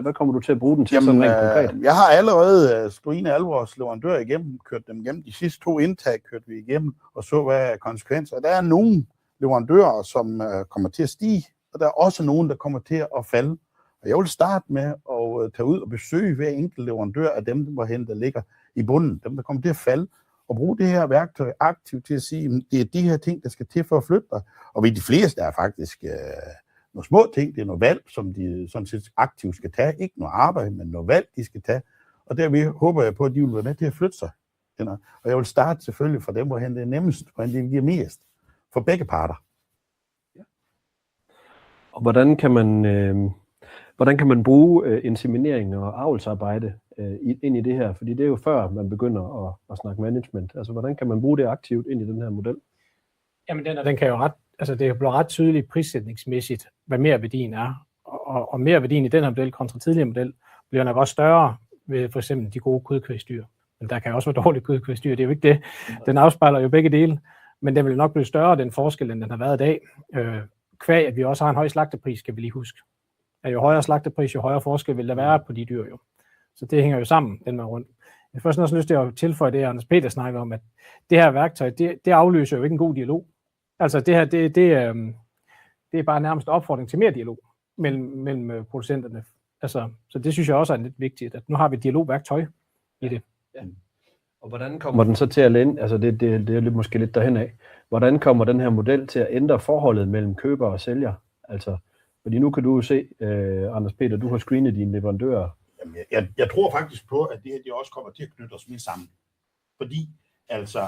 A: Hvad kommer du til at bruge den til sådan rent konkret?
E: Jeg har allerede screenet alle vores leverandører igennem, kørt dem igennem. De sidste 2 indtag kørte vi igennem og så, hvad er konsekvenser. Der er nogle leverandører, som kommer til at stige, og der er også nogle, der kommer til at falde. Og jeg vil starte med at tage ud og besøge hver enkelt leverandør af dem, der ligger i bunden, dem, der kommer til at falde, og bruge det her værktøj aktivt til at sige, at det er de her ting, der skal til for at flytte dig. Og de fleste er faktisk nogle små ting, det er noget valg, som de sådan set aktivt skal tage. Ikke noget arbejde, men noget valg, de skal tage. Og derved håber jeg på, at de vil være med til at flytte sig. Og jeg vil starte selvfølgelig fra dem, hvorhen det er nemmest, hvorhen det giver mest. For begge parter.
A: Og hvordan kan man bruge inseminering og avlsarbejde ind i det her? Fordi det er jo før, man begynder at snakke management. Altså, hvordan kan man bruge det aktivt ind i den her model?
D: Jamen, den kan jo det bliver ret tydeligt prissætningsmæssigt, hvad merværdien er. Og merværdien i den her model kontra tidligere model bliver nok også større ved for eksempel de gode kødkvægsdyr. Men der kan også være dårlige kødkvægsdyr, det er jo ikke det. Den afspejler jo begge dele, men den vil nok blive større, den forskel, end den har været i dag. Kvæg, at vi også har en høj slagtepris, skal vi lige huske. At jo højere slagtepris, jo højere forskel vil der være på de dyr jo. Så det hænger jo sammen, den med rundt. Jeg har først også lyst til at tilføje det, Anders Peter snakker om, at det her værktøj, det afløser jo ikke en god dialog. Altså det her, det er bare nærmest opfordring til mere dialog mellem producenterne. Altså, så det synes jeg også er lidt vigtigt, at nu har vi et dialogværktøj i det.
A: Ja. Og hvordan kommer den så til at lande, altså det er måske lidt derhen af, hvordan kommer den her model til at ændre forholdet mellem køber og sælger? Altså, fordi nu kan du jo se, Anders Peter, du har screenet dine leverandører.
E: Jamen, jeg tror faktisk på, at det her det også kommer til at knytte os mere sammen. Fordi, altså,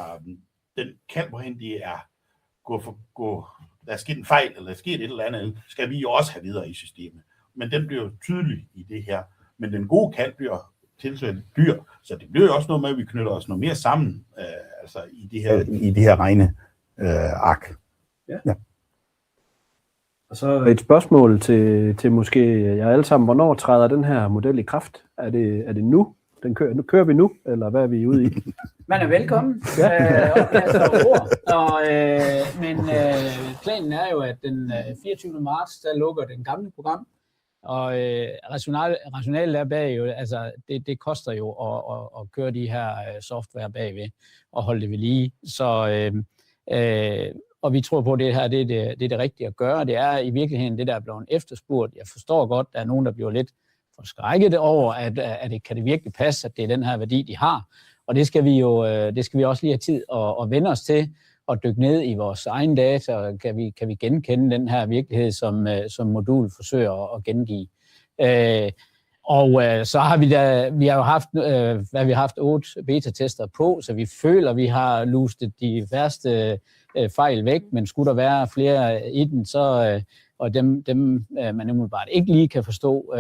E: den kan, hvorhen det er der er sket en fejl, eller der er sket et eller andet, skal vi jo også have videre i systemet. Men den bliver jo tydelig i det her. Men den gode kalv bliver tilsat dyr, så det bliver jo også noget med, at vi knytter os noget mere sammen, altså i det her regne ark.
A: Ja. Og så et spørgsmål til måske jer alle sammen. Hvornår træder den her model i kraft? Er det nu? Nu kører vi nu, eller hvad er vi ude i?
B: Man er velkommen. Men planen er jo, at den 24. marts, der lukker den gamle program. Og rationalet er bag jo, altså det koster jo at køre de her software bagved og holde det ved lige. Så og vi tror på, at det her det er det rigtige at gøre. Det er i virkeligheden det, der er blevet efterspurgt. Jeg forstår godt, at der er nogen, der bliver lidt forskrækket over, at kan det virkelig passe, at det er den her værdi, de har. Og det skal vi jo også lige have tid at vende os til og dykke ned i vores egen data, og kan vi genkende den her virkelighed, som modul forsøger at gengive. Så har vi har jo haft 8 beta-tester på, så vi føler, at vi har lustet de værste fejl væk, men skulle der være flere i den, så og dem man umiddelbart ikke lige kan forstå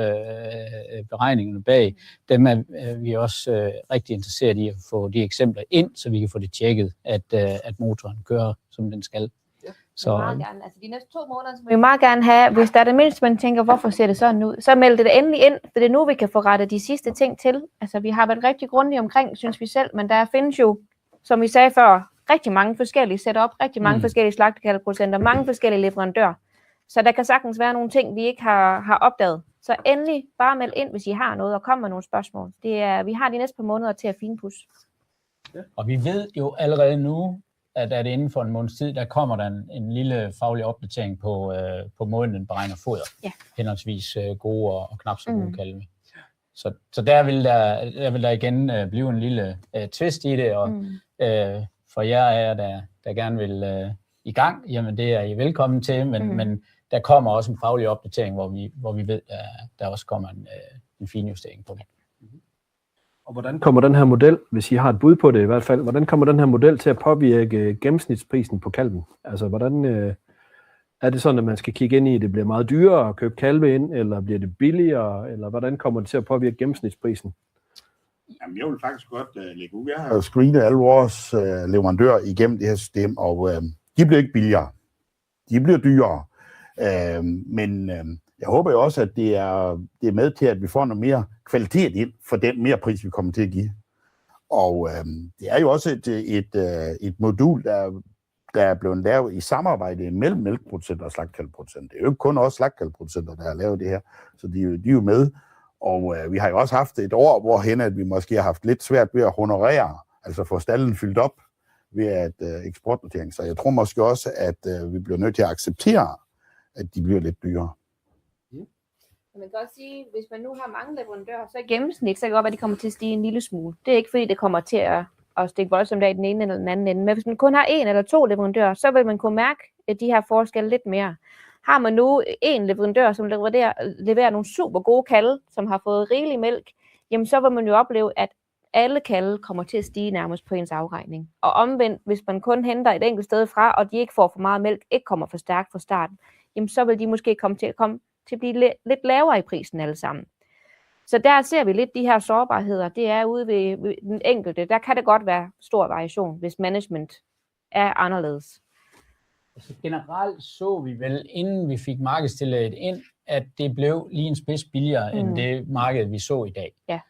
B: beregningerne bag, dem er vi også rigtig interesseret i at få de eksempler ind, så vi kan få det tjekket, at motoren kører, som den skal.
C: Ja. Så meget gerne. Altså de næste 2 måneder, så vil vi meget gerne have, hvis der er det mindste, man tænker, hvorfor ser det sådan ud, så meld det endelig ind, for det er nu, vi kan få rettet de sidste ting til. Altså vi har været rigtig grundige omkring, synes vi selv, men der findes jo, som vi sagde før, rigtig mange forskellige setup, rigtig mange forskellige slagtekalveproducenter, mange forskellige leverandører. Så der kan sagtens være nogle ting, vi ikke har opdaget. Så endelig bare meld ind, hvis I har noget, og kom med nogle spørgsmål. Vi har de næste par måneder til at finpudse.
B: Ja. Og vi ved jo allerede nu, at inden for en måneds tid, der kommer der en lille faglig opdatering på måden, den beregner foder. Ja. Henholdsvis gode og knap så gode kalve. Så der vil der igen blive en lille twist i det, og for jer der gerne vil i gang, jamen det er I velkommen til, men der kommer også en faglig opdatering, hvor vi ved, at der også kommer en finjustering på det.
A: Og hvordan kommer den her model, hvis I har et bud på det i hvert fald, hvordan kommer den her model til at påvirke gennemsnitsprisen på kalven? Altså hvordan er det sådan, at man skal kigge ind i, at det bliver meget dyrere at købe kalve ind, eller bliver det billigere, eller hvordan kommer det til at påvirke gennemsnitsprisen?
E: Jamen, jeg vil faktisk godt lægge ud. Jeg har screenet alle vores leverandører igennem det her system, og de bliver ikke billigere. De bliver dyrere. Men jeg håber jo også, at det er med til, at vi får noget mere kvalitet ind for den mere pris, vi kommer til at give. Og det er jo også et modul, der er blevet lavet i samarbejde mellem mælkeproducenter og slagtekalveproducenter. Det er jo ikke kun også slagtekalveproducenter, der har lavet det her, så de er jo med. Og vi har jo også haft et år, hvorhen at vi måske har haft lidt svært ved at honorere, altså få stallen fyldt op ved eksportnotering. Så jeg tror måske også, at vi bliver nødt til at acceptere, at de bliver lidt dyrere.
C: Man kan også sige, hvis man nu har mange leverandører, så i gennemsnit, så kan det godt være, at de kommer til at stige en lille smule. Det er ikke fordi, det kommer til at stikke voldsomt af i den ene eller den anden ende. Men hvis man kun har 1 eller 2 leverandører, så vil man kunne mærke de her forskelle lidt mere. Har man nu en leverandør, som leverer nogle super gode kalve, som har fået rigelig mælk, jamen så vil man jo opleve, at alle kalve kommer til at stige nærmest på ens afregning. Og omvendt, hvis man kun henter et enkelt sted fra, og de ikke får for meget mælk, ikke kommer for stærkt fra starten, jamen så vil de måske komme til at blive lidt lavere i prisen alle sammen. Så der ser vi lidt de her sårbarheder. Det er ude ved den enkelte. Der kan det godt være stor variation, hvis management er anderledes.
B: Altså generelt så vi vel, inden vi fik markedstillægget ind, at det blev lige en spids billigere end det marked, vi så i dag.
C: Ja.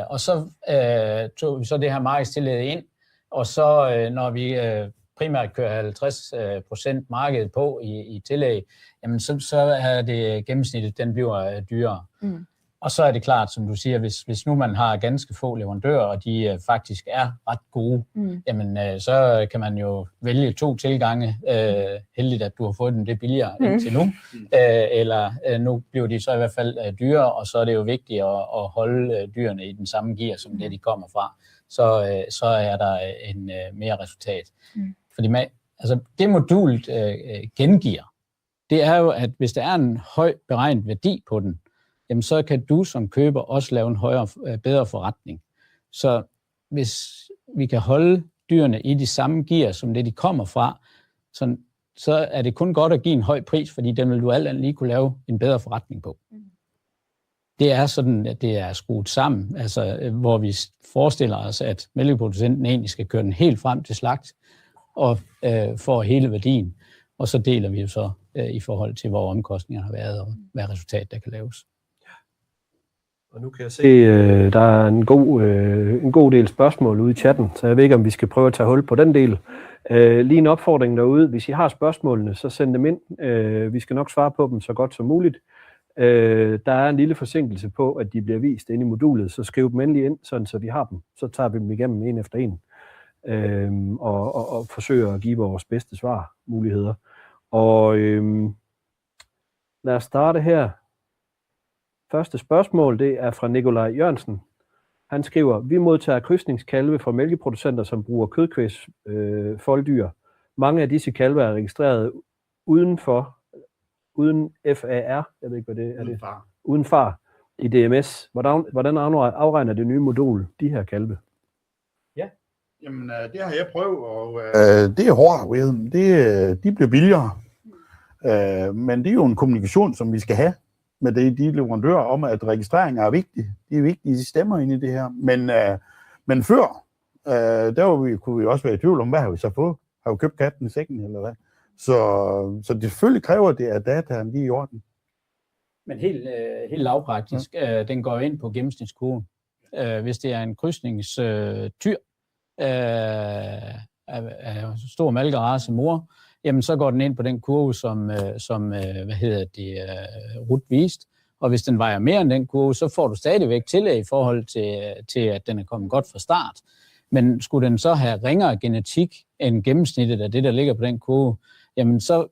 B: Og så tog vi så det her markedstillæg ind, og så når vi primært kører 50% markedet på i tillæg, jamen så er det gennemsnittet, den bliver dyrere. Og så er det klart, som du siger, hvis nu man har ganske få leverandører, og de faktisk er ret gode, jamen så kan man jo vælge 2 tilgange. Heldigt, at du har fået dem det billigere indtil nu. Eller nu bliver de så i hvert fald dyrere, og så er det jo vigtigt at holde dyrene i den samme gear, som det de kommer fra. Så er der en mere resultat. Fordi altså det modulet gengiver, det er jo, at hvis der er en høj beregnet værdi på den, jamen så kan du som køber også lave en bedre forretning. Så hvis vi kan holde dyrene i de samme gear, som det de kommer fra, så er det kun godt at give en høj pris, fordi den vil du alt andet lige kunne lave en bedre forretning på. Det er sådan, at det er skruet sammen, altså hvor vi forestiller os, at mælkeproducenten egentlig skal køre den helt frem til slagt og får hele værdien, og så deler vi jo så i forhold til, hvor omkostningerne har været, og hvad resultat der kan laves.
A: Og nu kan jeg se, der er en god del spørgsmål ude i chatten, så jeg ved ikke, om vi skal prøve at tage hul på den del. Lige en opfordring derude. Hvis I har spørgsmålene, så send dem ind. Vi skal nok svare på dem så godt som muligt. Der er en lille forsinkelse på, at de bliver vist inde i modulet, så skriv dem endelig ind, sådan så vi har dem. Så tager vi dem igennem en efter en og forsøger at give vores bedste svarmuligheder. Og lad os starte her. Første spørgsmål, det er fra Nikolaj Jørgensen. Han skriver, vi modtager krydsningskalve fra mælkeproducenter, som bruger kødkvæs folddyr. Mange af disse kalve er registreret uden FAR, jeg ved ikke, hvad det er. Uden far i DMS. Hvordan afregner det nye modul de her kalve?
E: Ja, jamen det har jeg prøvet, og det er hårdt. De bliver billigere. Men det er jo en kommunikation, som vi skal have med de leverandører om, at registrering er vigtig. Det er vigtigt, de stemmer ind i det her. Men før, kunne vi også være i tvivl om, hvad har vi så fået? Har vi købt katten i sækken, eller hvad? Så det selvfølgelig kræver det, at dataen lige er i orden.
B: Men helt lavpraktisk, den går ind på gennemsnitskurven. Hvis det er en krydsningstyr af stor malkerace mor, jamen så går den ind på den kurve, som Ruth viste. Og hvis den vejer mere end den kurve, så får du stadigvæk tillæg i forhold til, at den er kommet godt fra start. Men skulle den så have ringere genetik end gennemsnittet af det, der ligger på den kurve, jamen så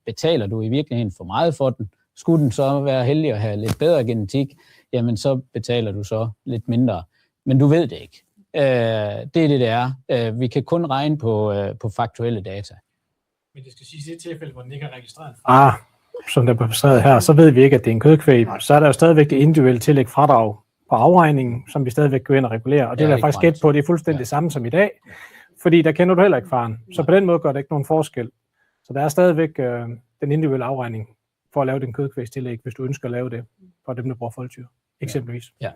B: betaler du i virkeligheden for meget for den. Skulle den så være heldig at have lidt bedre genetik, jamen så betaler du så lidt mindre. Men du ved det ikke. Det er det, det er. Vi kan kun regne på faktuelle data.
D: Men det skal siges i det tilfælde, hvor den ikke er registreret. Som der er beskrevet her, så ved vi ikke, at det er en kødkvæg. Så er der jo stadigvæk det individuelle tillæg fradrag på afregningen, som vi stadigvæk går ind og regulerer. Og det er der faktisk gæt på, det er fuldstændig det samme som i dag. Fordi der kender du heller ikke faren. Så på den måde gør det ikke nogen forskel. Så der er stadigvæk den individuelle afregning for at lave den kødkvægstillæg, hvis du ønsker at lave det for dem, der bruger folddyr, eksempelvis.
B: Ja.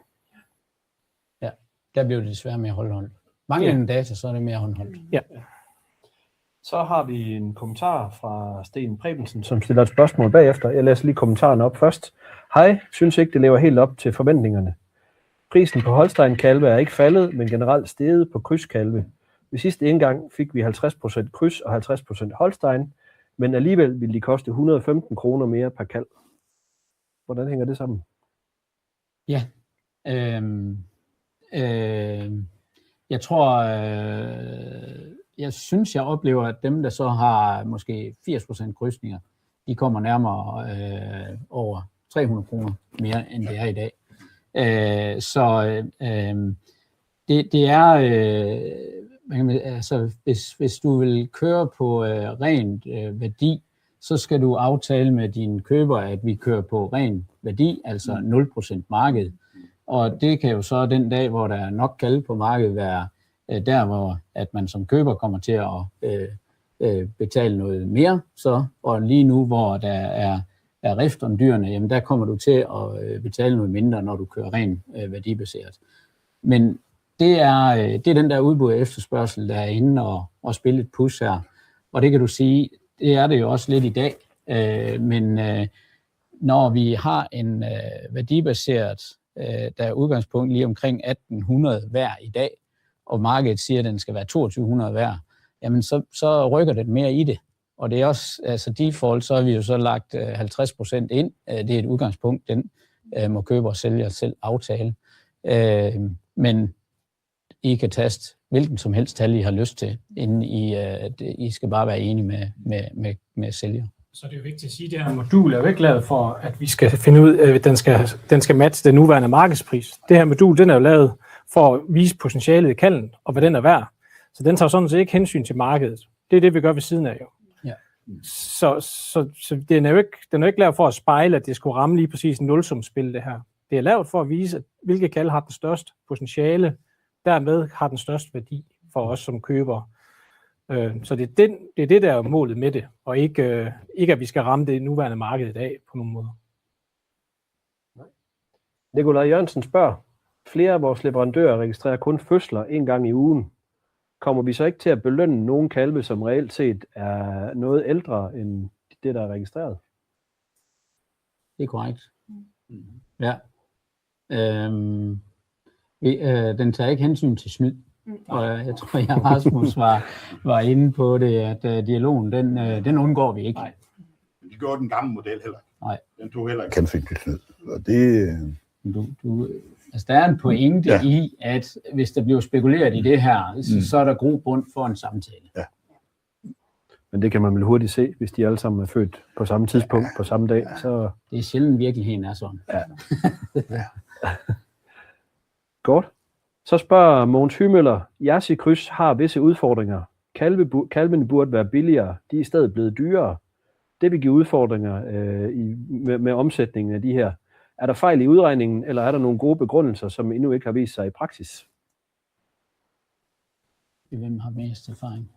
B: Der bliver det desværre mere håndholdt. Manglende data, så er det mere håndholdt.
D: Ja.
A: Så har vi en kommentar fra Sten Prebensen, som stiller et spørgsmål bagefter. Jeg læser lige kommentaren op først. Hej, synes ikke, det lever helt op til forventningerne. Prisen på Holstein-kalve er ikke faldet, men generelt steget på krydskalve. Ved sidste indgang fik vi 50% kryds og 50% Holstein, men alligevel ville de koste 115 kroner mere per kalv. Hvordan hænger det sammen?
B: Ja, jeg tror, jeg synes, jeg oplever, at dem, der så har måske 80% krydsninger, de kommer nærmere over 300 kroner mere, end det er i dag. Det er, altså hvis du vil køre på rent værdi, så skal du aftale med dine køber, at vi kører på ren værdi, altså 0% marked. Og det kan jo så den dag, hvor der er nok kalve på markedet, være der, hvor at man som køber kommer til at betale noget mere. Og lige nu, hvor der er rift om dyrene, jamen der kommer du til at betale noget mindre, når du kører ren værdibaseret. Men det er den der udbud af efterspørgsel, der er inde og spille et pus her. Og det kan du sige, det er det jo også lidt i dag. Men når vi har en værdibaseret, der er udgangspunkt lige omkring 1800 hver i dag, og markedet siger, at den skal være 2200 hver, jamen så rykker det mere i det. Og det er også, altså default, så har vi jo så lagt 50% ind. Det er et udgangspunkt, den må køber og sælger selv aftale. Men I kan taste hvilken som helst tal, I har lyst til, inden I skal bare være enige med sælger.
D: Så det er jo vigtigt at sige, at det her modul er jo ikke lavet for, at vi skal finde ud af, at den skal matche den nuværende markedspris. Det her modul, den er jo lavet for at vise potentialet i kalden, og hvad den er værd. Så den tager sådan set ikke hensyn til markedet. Det er det, vi gør ved siden af jo. Ja. Så den er jo ikke lavet for at spejle, at det skulle ramme lige præcis en nulsumsspil, det her. Det er lavet for at vise, hvilke kalde har den største potentiale, dermed har den største værdi for os som købere. Så det er det, der er målet med det, og ikke at vi skal ramme det nuværende marked i dag på nogen måde.
A: Nikolaj Jørgensen spørger, flere af vores leverandører registrerer kun fødsler en gang i ugen. Kommer vi så ikke til at belønne nogle kalve, som reelt set er noget ældre end det, der er registreret?
B: Det er korrekt. Ja. Den tager ikke hensyn til snyd. Og jeg tror, at Rasmus var inde på det, at dialogen, den undgår vi ikke.
E: Nej. De gjorde den gamle model heller.
B: Nej.
E: Den tog heller ikke hensyn til snyd. Og det...
B: Altså, der er en pointe i, at hvis der bliver spekuleret i det her, så er der god grund for en samtale. Ja.
A: Men det kan man vel hurtigt se, hvis de alle sammen er født på samme tidspunkt, på samme dag. Så... Det
B: er sjældent virkeligheden er sådan.
A: Ja. Godt. Så spørger Mogens Hymøller, Jersey Kryds har visse udfordringer. Kalvene burde være billigere, de er i stedet blevet dyrere. Det vil give udfordringer med omsætningen af de her. Er der fejl i udregningen, eller er der nogle gode begrundelser, som endnu ikke har vist sig i praksis?
B: Hvem har mest erfaring?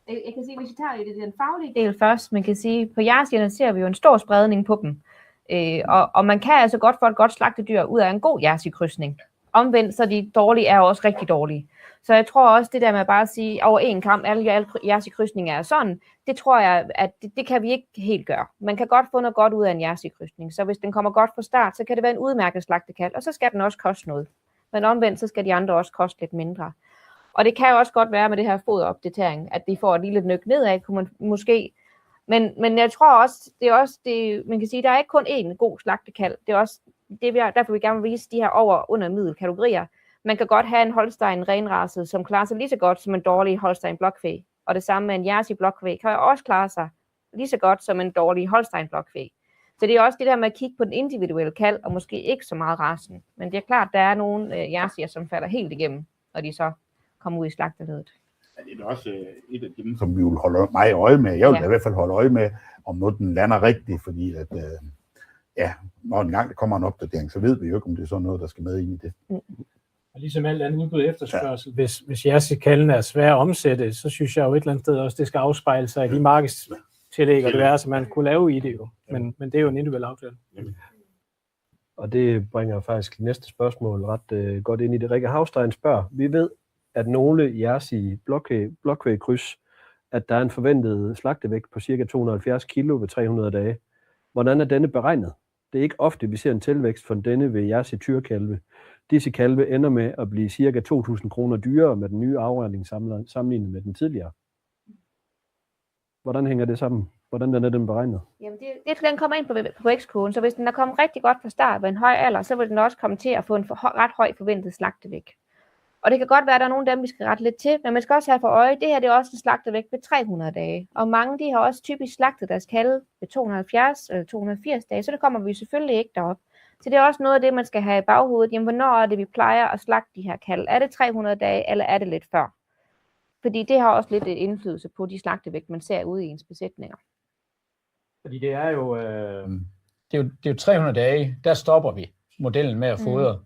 C: Jeg kan sige, hvis vi tager den faglige del først, man kan sige, på Jerseyerne ser vi jo en stor spredning på dem. Og man kan altså godt få et godt slagtedyr ud af en god Jersey-krydsning. Omvendt, så de dårlige er også rigtig dårlige. Så jeg tror også, det der med bare at sige, over en kamp, alle Jersey-krydsninger er sådan, det tror jeg, at det kan vi ikke helt gøre. Man kan godt få noget godt ud af en Jersey-krydsning. Så hvis den kommer godt fra start, så kan det være en udmærket slagtekald, og så skal den også koste noget. Men omvendt, så skal de andre også koste lidt mindre. Og det kan jo også godt være med det her foderopdatering, at de får et lille nøk nedad, kunne man måske. Men jeg tror også, man kan sige, der er ikke kun én god slagtekald. Det er også derfor vi gerne vil vise de her over under middel kategorier. Man kan godt have en Holstein renrace, som klarer sig lige så godt som en dårlig Holstein blokvæg. Og det samme med en Jersey blokvæg kan også klare sig lige så godt som en dårlig Holstein blokvæg. Så det er også det der med at kigge på den individuelle kald, og måske ikke så meget racen. Men det er klart, der er nogle Jersey'er, som falder helt igennem, når de så kommer ud i slagterledet.
E: Ja, det er også et af dem, som vi vil holde meget øje med. Jeg vil i hvert fald holde øje med, om noget den lander rigtigt, fordi at, når en gang der kommer en opdatering, så ved vi jo ikke, om det er sådan noget, der skal med ind i det.
D: Og ligesom alt andet udbud efterspørgsel, hvis Jersey-kalden er svær at omsætte, så synes jeg jo et eller andet sted også, det skal afspejle sig i de markedstillæg og diverse, man kunne lave i det jo. Men det er jo en individuel aftale.
A: Og det bringer faktisk næste spørgsmål ret godt ind i det. Rikke Havstein spørger, vi ved, at nogle Jersey blokvægkryds, at der er en forventet slagtevægt på ca. 270 kg ved 300 dage. Hvordan er denne beregnet? Det er ikke ofte, vi ser en tilvækst for denne ved Jersey tyrkalve. Disse kalve ender med at blive ca. 2.000 kroner dyrere med den nye afregning sammenlignet med den tidligere. Hvordan hænger det sammen? Hvordan er den beregnet?
C: Jamen den kommer ind på vækstkurven, så hvis den er kommet rigtig godt fra start ved en høj alder, så vil den også komme til at få en ret høj forventet slagtevægt. Og det kan godt være, at der er nogle af dem, vi skal rette lidt til, men man skal også have for øje, det her det er også en slagtevægt ved 300 dage. Og mange de har også typisk slagtet deres kalve ved 270 eller 280 dage, så det kommer vi selvfølgelig ikke derop. Så det er også noget af det, man skal have i baghovedet. Jamen, hvornår er det, vi plejer at slagte de her kalve? Er det 300 dage, eller er det lidt før? Fordi det har også lidt et indflydelse på de slagtevægt, man ser ude i ens besætninger.
B: Fordi det er jo, det er jo 300 dage, der stopper vi modellen med at fodre.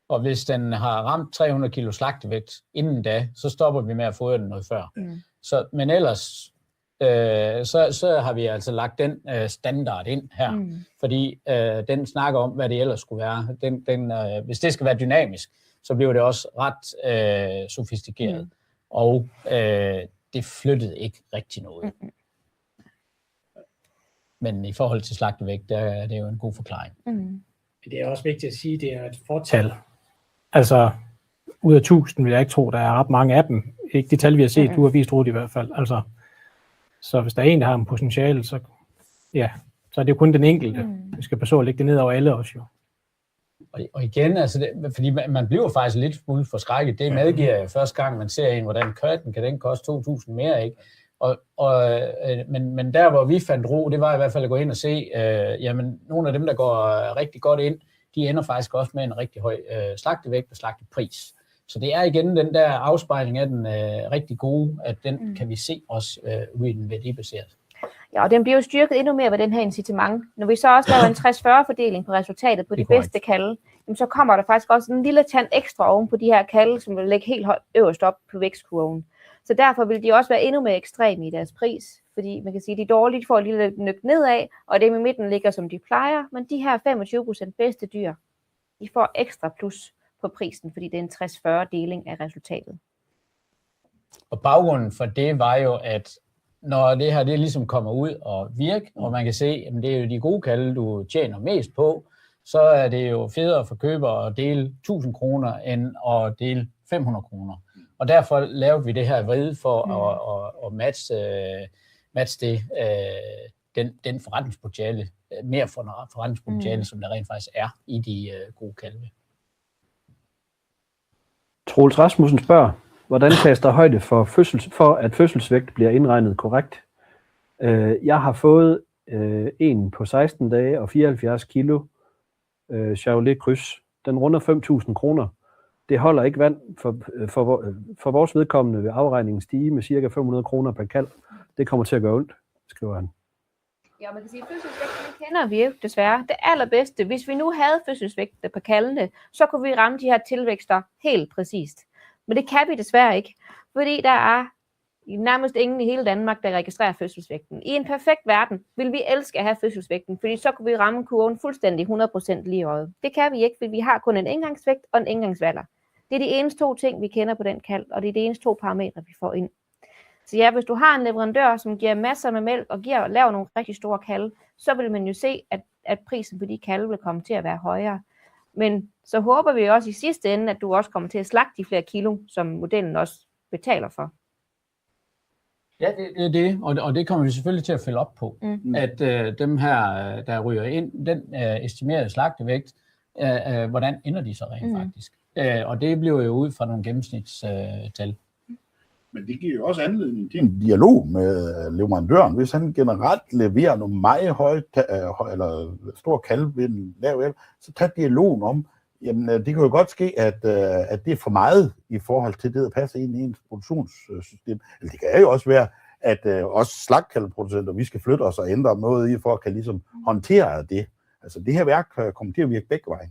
B: Og hvis den har ramt 300 kilo slagtevægt inden da, så stopper vi med at fodre den noget før. Så, men ellers, så har vi altså lagt den standard ind her. Fordi den snakker om, hvad det ellers skulle være. Hvis det skal være dynamisk, så bliver det også ret sofistikeret. Og det flyttede ikke rigtig noget. Men i forhold til slagtevægt, der er det jo en god forklaring.
D: Det er også vigtigt at sige, at det er et fortal. Altså, ud af 1000 vil jeg ikke tro, der er ret mange af dem. Ikke de tal, vi har set, du har vist Rudi i hvert fald. Altså, så hvis der er en, der har en potentiale, så er det jo kun den enkelte. Vi skal passe at lægge det ned over alle også jo.
B: Og igen, altså fordi man bliver faktisk lidt smule forskrækket. Det medgiver jeg første gang, man ser en, hvordan kan den koste 2.000 mere, ikke? Men der, hvor vi fandt ro, det var i hvert fald at gå ind og se, jamen nogle af dem, der går rigtig godt ind, de ender faktisk også med en rigtig høj slagtevægt og slagtepris. Så det er igen den der afspejling af den rigtig gode, at den kan vi se også ude i den værdibaserede.
C: Ja, og den bliver jo styrket endnu mere ved den her incitament. Når vi så også laver en 60-40 fordeling på resultatet på de bedste kalve, så kommer der faktisk også en lille tand ekstra oven på de her kalve, som vil ligge helt højt øverst op på vækstkurven. Så derfor vil de også være endnu mere ekstreme i deres pris, fordi man kan sige, at de dårligt får et lille nyk nedad, og dem i midten ligger som de plejer, men de her 25% bedste dyr, de får ekstra plus på prisen, fordi det er en 60-40 deling af resultatet.
B: Og baggrunden for det var jo, at når det her det ligesom kommer ud og virker, og man kan se, at det er jo de gode kalve, du tjener mest på, så er det jo federe for køber at dele 1.000 kroner, end at dele 500 kroner. Og derfor lavede vi det her vrid for at matche det, den forretningspotentiale, mere forretningspotentiale, som der rent faktisk er i de gode kalve.
A: Troels Rasmussen spørger, hvordan tages der højde for at fødselsvægt bliver indregnet korrekt? Jeg har fået en på 16 dage og 74 kilo Chevrolet Kryds. Den runder 5.000 kroner. Det holder ikke vand for vores vedkommende ved afregningen stige med ca. 500 kroner per kalv. Det kommer til at gøre ondt, skriver han.
C: Ja, man kan sige, at fødselsvægten kender vi jo desværre. Det allerbedste, hvis vi nu havde fødselsvægten på kalvene, så kunne vi ramme de her tilvækster helt præcist. Men det kan vi desværre ikke, fordi der er nærmest ingen i hele Danmark, der registrerer fødselsvægten. I en perfekt verden vil vi elske at have fødselsvægten, fordi så kunne vi ramme kurven fuldstændig 100% lige i øjet. Det kan vi ikke, fordi vi har kun en engangsvægt og en engangsvalder. Det er de eneste to ting, vi kender på den kalv, og det er de eneste 2 parametre, vi får ind. Så ja, hvis du har en leverandør, som giver masser med mælk og laver nogle rigtig store kalve, så vil man jo se, at prisen på de kalve vil komme til at være højere. Men så håber vi også i sidste ende, at du også kommer til at slagte de flere kilo, som modellen også betaler for.
B: Ja, det er det, og det kommer vi selvfølgelig til at følge op på. At dem her, der ryger ind, den estimerede slagtevægt, hvordan ender de så rent faktisk? Og det bliver jo ud fra nogle gennemsnitstal.
E: Men det giver jo også anledning til en dialog med leverandøren. Hvis han generelt leverer nogle meget højt eller stor kalv ved en lav el, så tag dialogen om, jamen det kan jo godt ske, at det er for meget i forhold til det, der passer ind i ens produktionssystem. Eller det kan jo også være, at også slagtkalveproducenter, vi skal flytte os og ændre noget i, for at kan ligesom håndtere det. Altså det her værk kommer til at virke begge veje.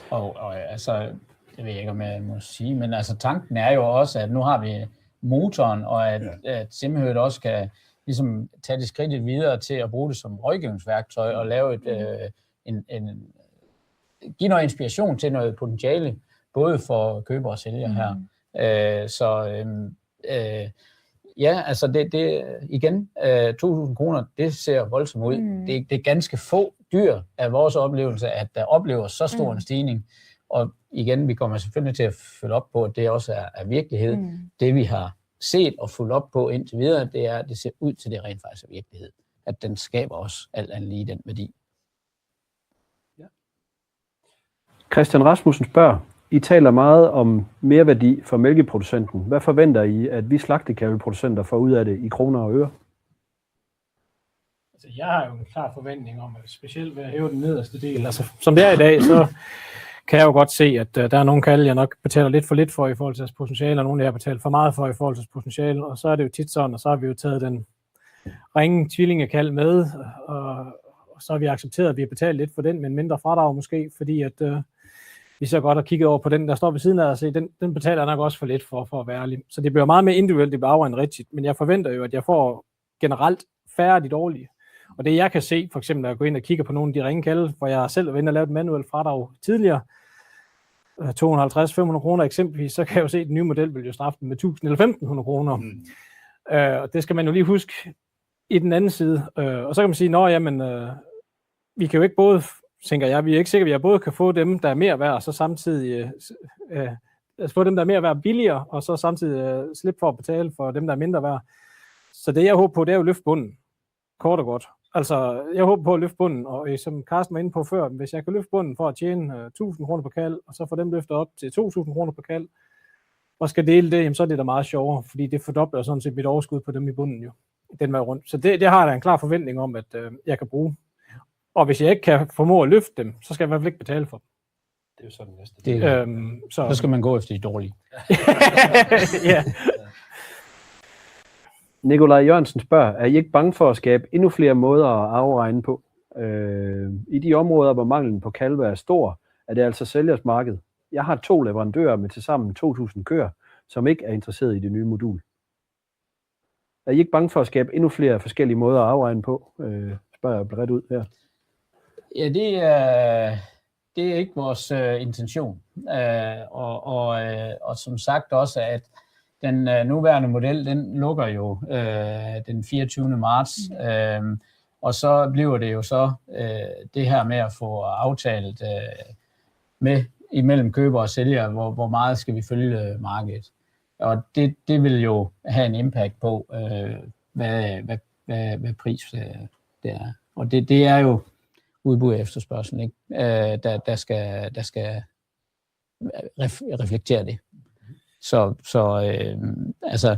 B: Og altså, det ved jeg ikke, om jeg må sige, men altså tanken er jo også, at nu har vi motoren, og at Simhøjt også kan ligesom tage det skridt videre til at bruge det som rådgivningsværktøj og lave give noget inspiration til noget potentiale, både for køber og sælger her. Ja, altså det igen, 2.000 kroner, det ser voldsomt ud. Det er ganske få dyr af vores oplevelse, at der oplever så stor en stigning. Og igen, vi kommer selvfølgelig til at følge op på, at det også er virkelighed. Det vi har set og fulgt op på indtil videre, det er, at det ser ud til det rent faktisk er virkelighed. At den skaber også alt andet lige den værdi.
A: Christian Rasmussen spørger, I taler meget om merværdi for mælkeproducenten. Hvad forventer I, at vi slagtekalveproducenter får ud af det i kroner og øre?
D: Altså, jeg har jo en klar forventning om, at specielt ved at hæve den nederste del, altså som det er i dag, så kan jeg jo godt se, at der er nogle kalve, jeg nok betaler lidt for i forhold til deres potentiale, og nogle, jeg har betalt for meget for i forhold til deres potentiale, og så er det jo tit sådan, og så har vi jo taget den ringe tvillingekalv med, og så har vi accepteret, at vi har betalt lidt for den, men mindre fradrag måske, fordi at vi så godt har kigget over på den, der står ved siden af os, den betaler jeg nok også for lidt for at være ærlig. Så det bliver meget mere individuelt, det bliver afregnet rigtigt, men jeg forventer jo, at jeg får generelt færre af de dårlige. Og det jeg kan se, for eksempel, når jeg går ind og kigger på nogle af de ringe kalve, hvor jeg selv har været inde og lavet et manuelt fradrag tidligere, 250-500 kroner eksempelvis, så kan jeg jo se, at den nye model vil jo straffe den med 1.000 eller 1.500 kroner. Og det skal man jo lige huske i den anden side. Og så kan man sige, vi kan jo ikke både, tænker jeg, vi er ikke sikre, at jeg både kan få dem, der er mere værd, og så samtidig få dem, der er mere værd billigere, og så samtidig slippe for at betale for dem, der er mindre værd. Så det jeg håber på, det er jo at løfte bunden. Kort og godt. Altså, jeg håber på at løfte bunden, og som Carsten var inde på før, hvis jeg kan løfte bunden for at tjene 1.000 kroner per kalv, og så få dem løftet op til 2.000 kroner per kalv, og skal dele det, jamen, så er det da meget sjovere, fordi det fordobler sådan set mit overskud på dem i bunden jo, den vej rundt. Så det har jeg da en klar forventning om, at jeg kan bruge. Og hvis jeg ikke kan formå at løfte dem, så skal jeg i hvert fald ikke betale for dem.
A: Det er jo sådan næste.
B: Så skal man gå efter de dårlige.
D: Ja.
A: Nikolaj Jørgensen spørger, er I ikke bange for at skabe endnu flere måder at afregne på? I de områder, hvor manglen på kalve er stor, er det altså sælgers marked. Jeg har 2 leverandører med tilsammen 2.000 køer, som ikke er interesseret i det nye modul. Er I ikke bange for at skabe endnu flere forskellige måder at afregne på? Spørger jeg bredt ud her.
B: Ja, det er ikke vores intention. Og som sagt også, at den nuværende model, den lukker jo den 24. marts, og så bliver det jo så det her med at få aftalt med imellem køber og sælger, hvor meget skal vi følge markedet. Og det vil jo have en impact på, hvad pris det er. Og det er jo udbud og efterspørgsel, ikke? Der skal reflektere det. Altså,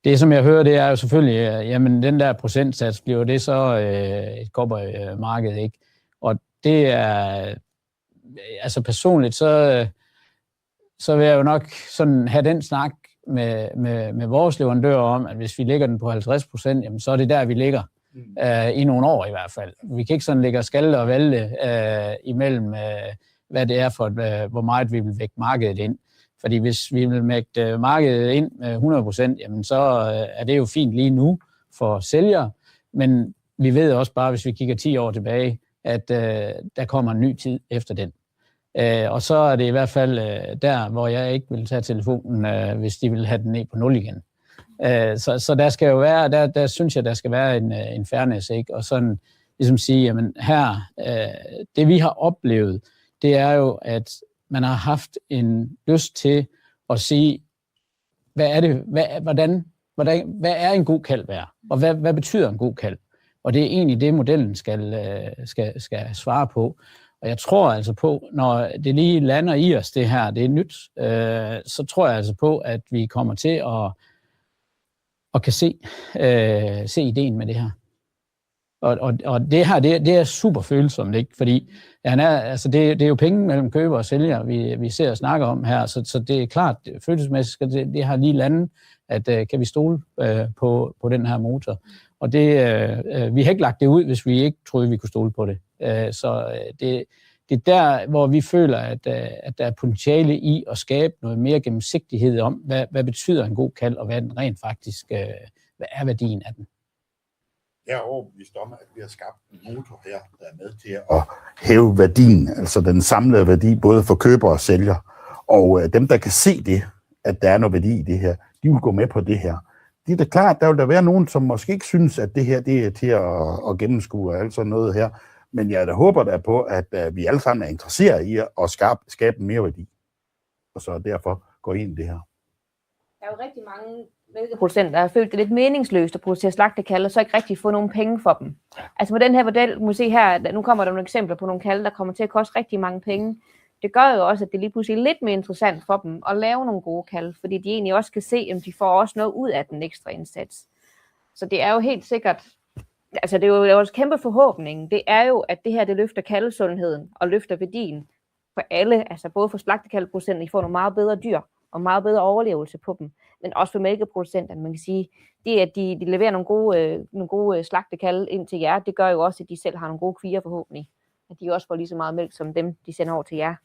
B: det som jeg hører, det er jo selvfølgelig, jamen den der procentsats bliver det så et kobbermarked, ikke? Og det er, altså personligt, så vil jeg jo nok sådan have den snak med vores leverandører om, at hvis vi lægger den på 50%, jamen så er det der, vi ligger i nogle år i hvert fald. Vi kan ikke sådan lægge skalte og vælte imellem, hvad det er for, hvor meget vi vil vække markedet ind. Fordi hvis vi vil vægte markedet ind med 100%, jamen så er det jo fint lige nu for sælgere, men vi ved også bare, hvis vi kigger 10 år tilbage, at der kommer en ny tid efter den. Og så er det i hvert fald der, hvor jeg ikke vil tage telefonen, hvis de vil have den ned på 0 igen. Så der skal jo være, der synes jeg, der skal være en fairness, ikke? Og sådan ligesom sige, jamen her, det vi har oplevet, det er jo, at man har haft en lyst til at sige, hvad er det, hvad er en god kalv værd, og hvad betyder en god kalv? Og det er egentlig det, modellen skal svare på. Og jeg tror altså på, når det lige lander i os, det her, det er nyt, så tror jeg altså på, at vi kommer til at kan se ideen med det her. Og det her, det er super følsomt, ikke? Fordi det er jo penge mellem køber og sælger, vi ser og snakker om her, så det er klart, følelsesmæssigt, det har lige landet, at kan vi stole på den her motor. Og vi har ikke lagt det ud, hvis vi ikke troede, vi kunne stole på det. Så det er der, hvor vi føler, at der er potentiale i at skabe noget mere gennemsigtighed om, hvad betyder en god kalv, og hvad den rent faktisk, hvad er værdien af den.
E: Jeg er overbevist om, at vi har skabt en motor her, der er med til at hæve værdien, altså den samlede værdi, både for køber og sælger. Og dem, der kan se det, at der er noget værdi i det her, de vil gå med på det her. Det er da klart, der vil der være nogen, som måske ikke synes, at det her det er til at gennemskue og alt sådan noget her. Men jeg da håber der på, at vi alle sammen er interesseret i at skabe mere værdi. Og så derfor går ind i det her.
C: Der er jo rigtig mange mælkeproducenter, der har følt det lidt meningsløst at producere slagtekalve, og så ikke rigtig få nogle penge for dem. Altså med den her model, må se her, nu kommer der nogle eksempler på nogle kalve, der kommer til at koste rigtig mange penge. det gør jo også, at det lige pludselig er lidt mere interessant for dem at lave nogle gode kald, fordi de egentlig også kan se, at de får også noget ud af den ekstra indsats. Så det er jo helt sikkert, altså det er jo vores kæmpe forhåbning, det er jo, at det her det løfter kaldsundheden og løfter værdien for alle, altså både for slagtekaldsproducenter, I får nogle meget bedre dyr og meget bedre overlevelse på dem, men også for mælkeproducenterne. Man kan sige, det at de leverer nogle gode slagtekalde ind til jer, det gør jo også, at de selv har nogle gode kvier forhåbentlig. At de også får lige så meget mælk som dem, de sender over til jer.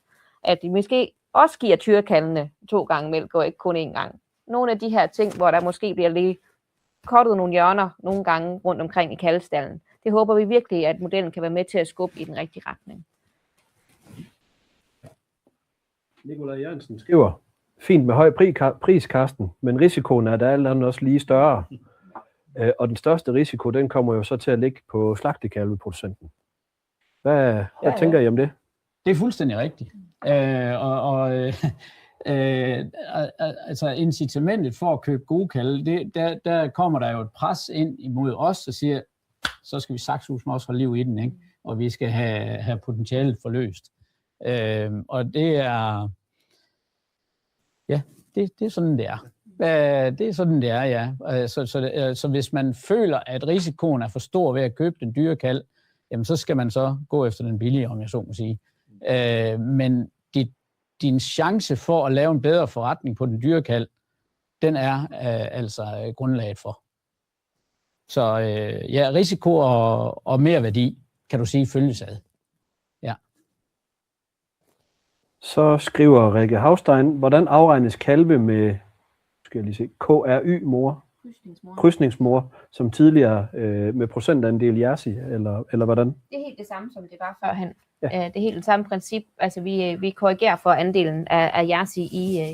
C: At de måske også giver tyrekaldene 2 gange mælk og ikke kun 1 gang. Nogle af de her ting, hvor der måske bliver lige kottet nogle hjørner nogle gange rundt omkring i kaldestallen. Det håber vi virkelig, at modellen kan være med til at skubbe i den rigtige retning.
A: Nikolaj Jørgensen skriver, fint med høj pris, Carsten, men risikoen er der alt andet også lige større. Og den største risiko, den kommer jo så til at ligge på slagtekalveproducenten. Hvad tænker I om det?
B: Det er fuldstændig rigtigt. Altså incitamentet for at købe gode kalve, der kommer der jo et pres ind imod os, og siger, så skal vi sakshusen også holde liv i den, ikke? Og vi skal have potentialet forløst. Og det er, ja, det er sådan, det er. Det er sådan, det er, ja. Så hvis man føler, at risikoen er for stor ved at købe den dyre kalv, jamen så skal man så gå efter den billige, om jeg så må sige. Men din chance for at lave en bedre forretning på den dyre kalv, den er altså grundlaget for. Så ja, risiko og mere værdi, kan du sige, følges ad. Ja.
A: Så skriver Rikke Havstein, hvordan afregnes kalve med, skal jeg lige se, KRY-mor, krydsningsmor, som tidligere med procentandel Jersey, eller hvordan?
C: Det er helt det samme, som det var førhen. Ja. Det er helt det samme princip. Altså vi korrigerer for andelen af Jersey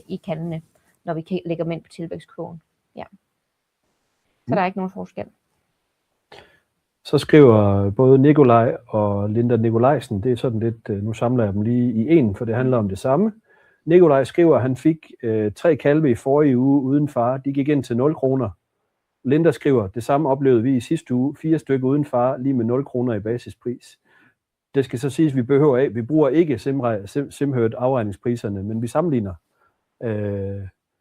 C: i kalvene, når vi lægger dem ind på tilvækstkurven. Ja. Så der er ikke nogen forskel.
A: Så skriver både Nikolaj og Linda Nikolajsen, det er sådan lidt, nu samler jeg dem lige i en, for det handler om det samme. Nikolaj skriver, at han fik 3 kalve i forrige uge uden far. De gik ind til 0 kroner. Linda skriver, det samme oplevede vi i sidste uge. 4 stykker uden far, lige med 0 kroner i basispris. Det skal så siges, at vi bruger ikke Simhørt afregningspriserne, men vi sammenligner.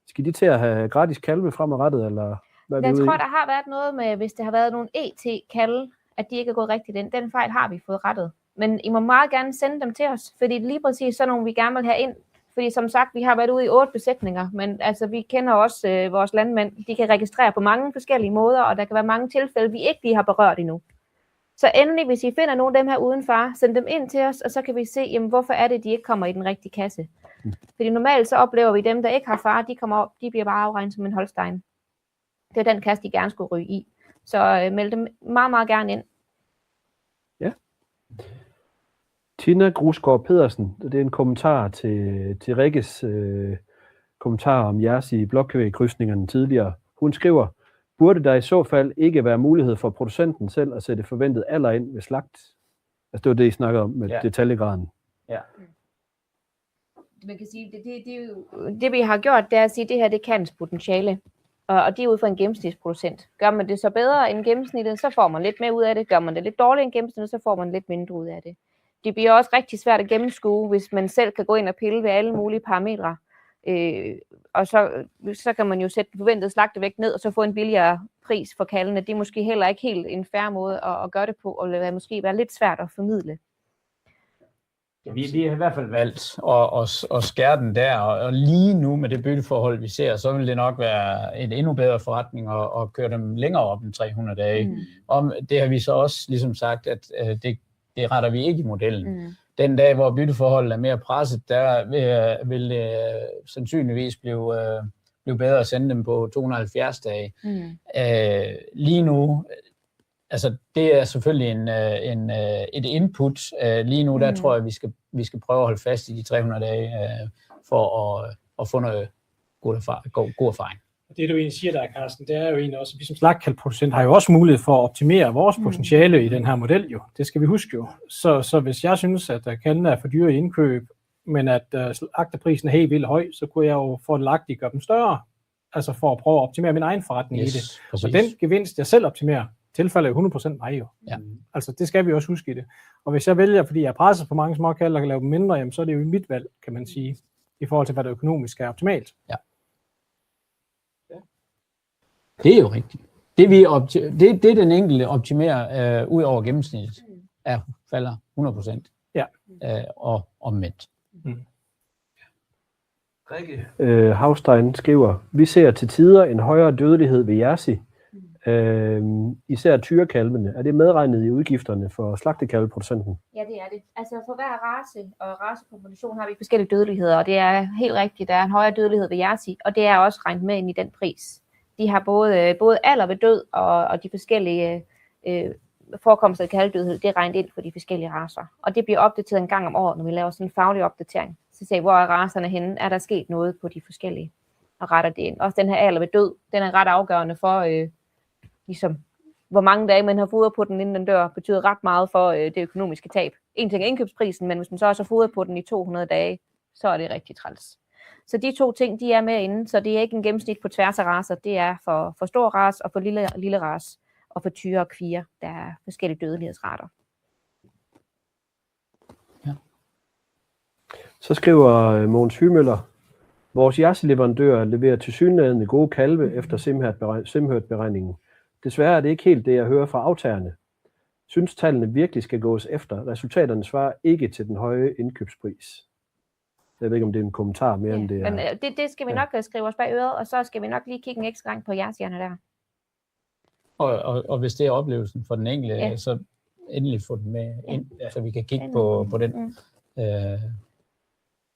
A: Skal de til at have gratis kalve fremadrettet, eller hvad
C: jeg tror, der har været noget med, hvis det har været nogle ET-kalve, at de ikke er gået rigtigt ind. Den fejl har vi fået rettet. Men I må meget gerne sende dem til os, fordi lige præcis sådan nogle, vi gerne vil have ind. Fordi som sagt, vi har været ude i 8 besætninger, men altså, vi kender også vores landmænd. De kan registrere på mange forskellige måder, og der kan være mange tilfælde, vi ikke lige har berørt endnu. Så endelig, hvis I finder nogle af dem her uden far, send dem ind til os, og så kan vi se, jamen, hvorfor er det, de ikke kommer i den rigtige kasse. Fordi normalt så oplever vi dem, der ikke har far, de bliver bare afregnet som en Holstein. Det er den kasse, de gerne skulle ryge i. Så meld dem meget, meget gerne ind.
A: Ja. Tina Grusgaard Pedersen, det er en kommentar til Rikkes kommentar om Jersey blokkvægkrydsningerne tidligere. Hun skriver, burde der i så fald ikke være mulighed for producenten selv at sætte forventet alder ind ved slagt? Altså det var det, I snakkede om med detaljegraden.
B: Ja.
C: Man kan sige, det vi har gjort, det er at sige, at det her det kan potentiale. Og det er ud fra en gennemsnitsproducent. Gør man det så bedre end gennemsnittet, så får man lidt mere ud af det. Gør man det lidt dårligere end gennemsnittet, så får man lidt mindre ud af det. Det bliver også rigtig svært at gennemskue, hvis man selv kan gå ind og pille ved alle mulige parametre. Og så kan man jo sætte den forventede slagtevægt ned, og så få en billigere pris for kalvene. Det er måske heller ikke helt en fair måde at gøre det på, og det vil måske være lidt svært at formidle.
B: Vi har i hvert fald valgt at skære den der, og lige nu med det bytteforhold, vi ser, så vil det nok være en endnu bedre forretning at køre dem længere op end 300 dage. Og det har vi så også ligesom sagt, at det retter vi ikke i modellen. Den dag, hvor bytteforholdet er mere presset, der vil det sandsynligvis blive bedre at sende dem på 270 dage. Lige nu, altså det er selvfølgelig et input. Lige nu, der tror jeg, vi skal prøve at holde fast i de 300 dage for at få noget god erfaring.
D: Det du egentlig siger der, Carsten, det er jo egentlig også, at vi som slagtekalveproducent har jo også mulighed for at optimere vores potentiale i den her model jo. Det skal vi huske jo. Så hvis jeg synes, at kalvene er for dyre i indkøb, men at slagteprisen er helt vildt høj, så kunne jeg jo fordelagtigt gøre dem større. Altså for at prøve at optimere min egen forretning i det.
B: Præcis.
D: Og den gevinst, jeg selv optimerer tilfælde er 100% mig jo.
B: Ja.
D: Altså det skal vi også huske i det. Og hvis jeg vælger, fordi jeg er presset på mange småkalve og kan lave dem mindre, jamen, så er det jo mit valg, kan man sige, i forhold til hvad der økonomisk er optimalt.
B: Ja. Det er jo rigtigt. Det den enkelte optimerer ud over gennemsnittet, falder 100%.
D: Ja.
B: Og omvendt.
A: Rikke Havstein skriver, vi ser til tider en højere dødelighed ved Jersey, især tyrekalvene. Er det medregnet i udgifterne for slagtekalveproducenten?
C: Ja, det er det. Altså for hver race og racekombination har vi forskellige dødeligheder, og det er helt rigtigt, der er en højere dødelighed ved Jersey, og det er også regnet med ind i den pris. De har både alder ved død og de forskellige forekomster af kalvedødhed, det er regnet ind for de forskellige racer. Og det bliver opdateret en gang om året, når vi laver sådan en faglig opdatering. Så ser hvor er racerne henne, er der sket noget på de forskellige, og retter det ind. Også den her alder ved død, den er ret afgørende for, ligesom, hvor mange dage man har fodret på den, inden den dør, betyder ret meget for det økonomiske tab. En ting er indkøbsprisen, men hvis man så også har fodret på den i 200 dage, så er det rigtig træls. Så de to ting, de er med inde, så det er ikke en gennemsnit på tværs af racer, det er for stor race og for lille race, og for tyre og kvier, der er forskellige dødelighedsrater.
B: Ja.
A: Så skriver Mogens Hymøller, vores Jersey-leverandør leverer tilsyneladende gode kalve efter simhørt-beregningen. Desværre er det ikke helt det, jeg hører fra aftagerne. Synes tallene virkelig skal gås efter. Resultaterne svarer ikke til den høje indkøbspris. Jeg ved ikke, om det er en kommentar mere, end det er.
C: Men det skal vi nok skrive os bag øret, og så skal vi nok lige kigge en ekstra gang på jerseyerne der.
B: Og hvis det er oplevelsen for den enkelte, så endelig få den med ind, så vi kan kigge på den.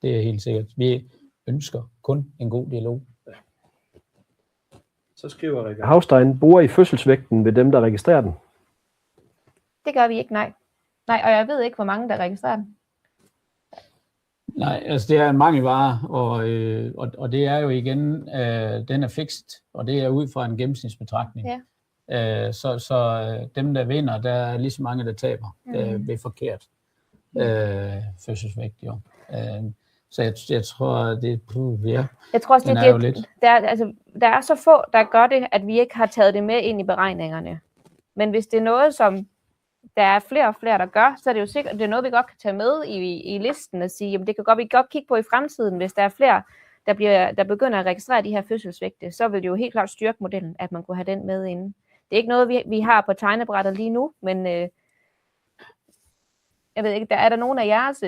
B: Det er helt sikkert. Vi ønsker kun en god dialog.
A: Så skriver Rikke Havstein, bruger I fødselsvægten ved dem, der registrerer den?
C: Det gør vi ikke, nej. Nej, og jeg ved ikke, hvor mange der registrerer den.
B: Nej, altså det er en mangelvare, og det er jo igen, den er fikst, og det er ud fra en gennemsnitsbetragtning.
C: Ja.
B: Så dem, der vinder, der er lige så mange, der taber ved forkert fødselsvægt. Jo. Så jeg tror, det ja.
C: Jeg tror også, der er så få, der gør det, at vi ikke har taget det med ind i beregningerne. Men hvis det er noget, som der er flere og flere, der gør, så er det jo sikkert, det er noget, vi godt kan tage med i listen og sige, jamen det kan vi godt kigge på i fremtiden, hvis der er flere, der begynder at registrere de her fødselsvægte, så vil det jo helt klart styrke modellen, at man kunne have den med inde. Det er ikke noget, vi har på tegnebrættet lige nu, men jeg ved ikke, er der nogen af jeres,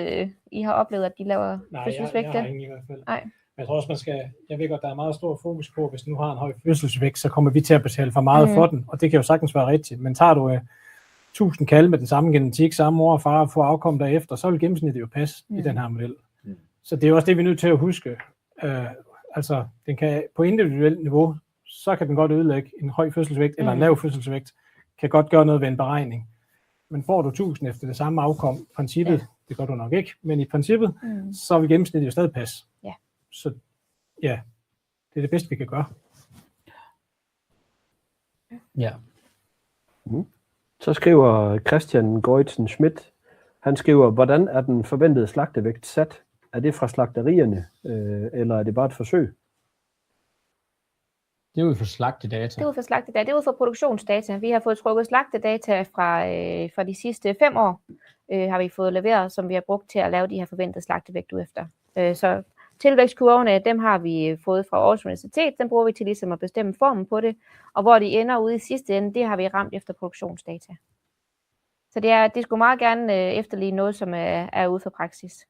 C: I har oplevet, at de laver fødselsvægte?
D: Nej, jeg har ingen i hvert fald.
C: Nej.
D: Men jeg tror også, jeg ved godt, der er meget stor fokus på, hvis du nu har en høj fødselsvægt, så kommer vi til at betale for meget for den, og det kan jo sagtens være rigtigt. Men tager du 1000 kalve med den samme genetik, samme mor og far, og får afkom derefter, så vil gennemsnittet jo passe i den her model. Så det er jo også det, vi er nødt til at huske. Altså, den kan på individuelt niveau, så kan den godt ødelægge en høj fødselsvægt, eller en lav fødselsvægt, kan godt gøre noget ved en beregning. Men får du 1000 efter det samme afkom, princippet, det gør du nok ikke, men i princippet, så vil gennemsnittet jo stadig passe.
C: Ja.
D: Så ja, det er det bedste, vi kan gøre.
B: Ja.
A: Så skriver Christian Goitzen Schmidt, han skriver, hvordan er den forventede slagtevægt sat? Er det fra slagterierne, eller er det bare et forsøg?
B: Det er ud fra slagtedata.
C: Det er ud fra slagtedata. Det er ud fra produktionsdata. Vi har fået trukket slagtedata fra de sidste 5 år, har vi fået leveret, som vi har brugt til at lave de her forventede slagtevægt ud efter. Så tilvækstkurvene, dem har vi fået fra Aarhus Universitet, den bruger vi til ligesom at bestemme formen på det, og hvor de ender ude i sidste ende, det har vi ramt efter produktionsdata. Så det skulle meget gerne efterligne noget, som er ude for praksis.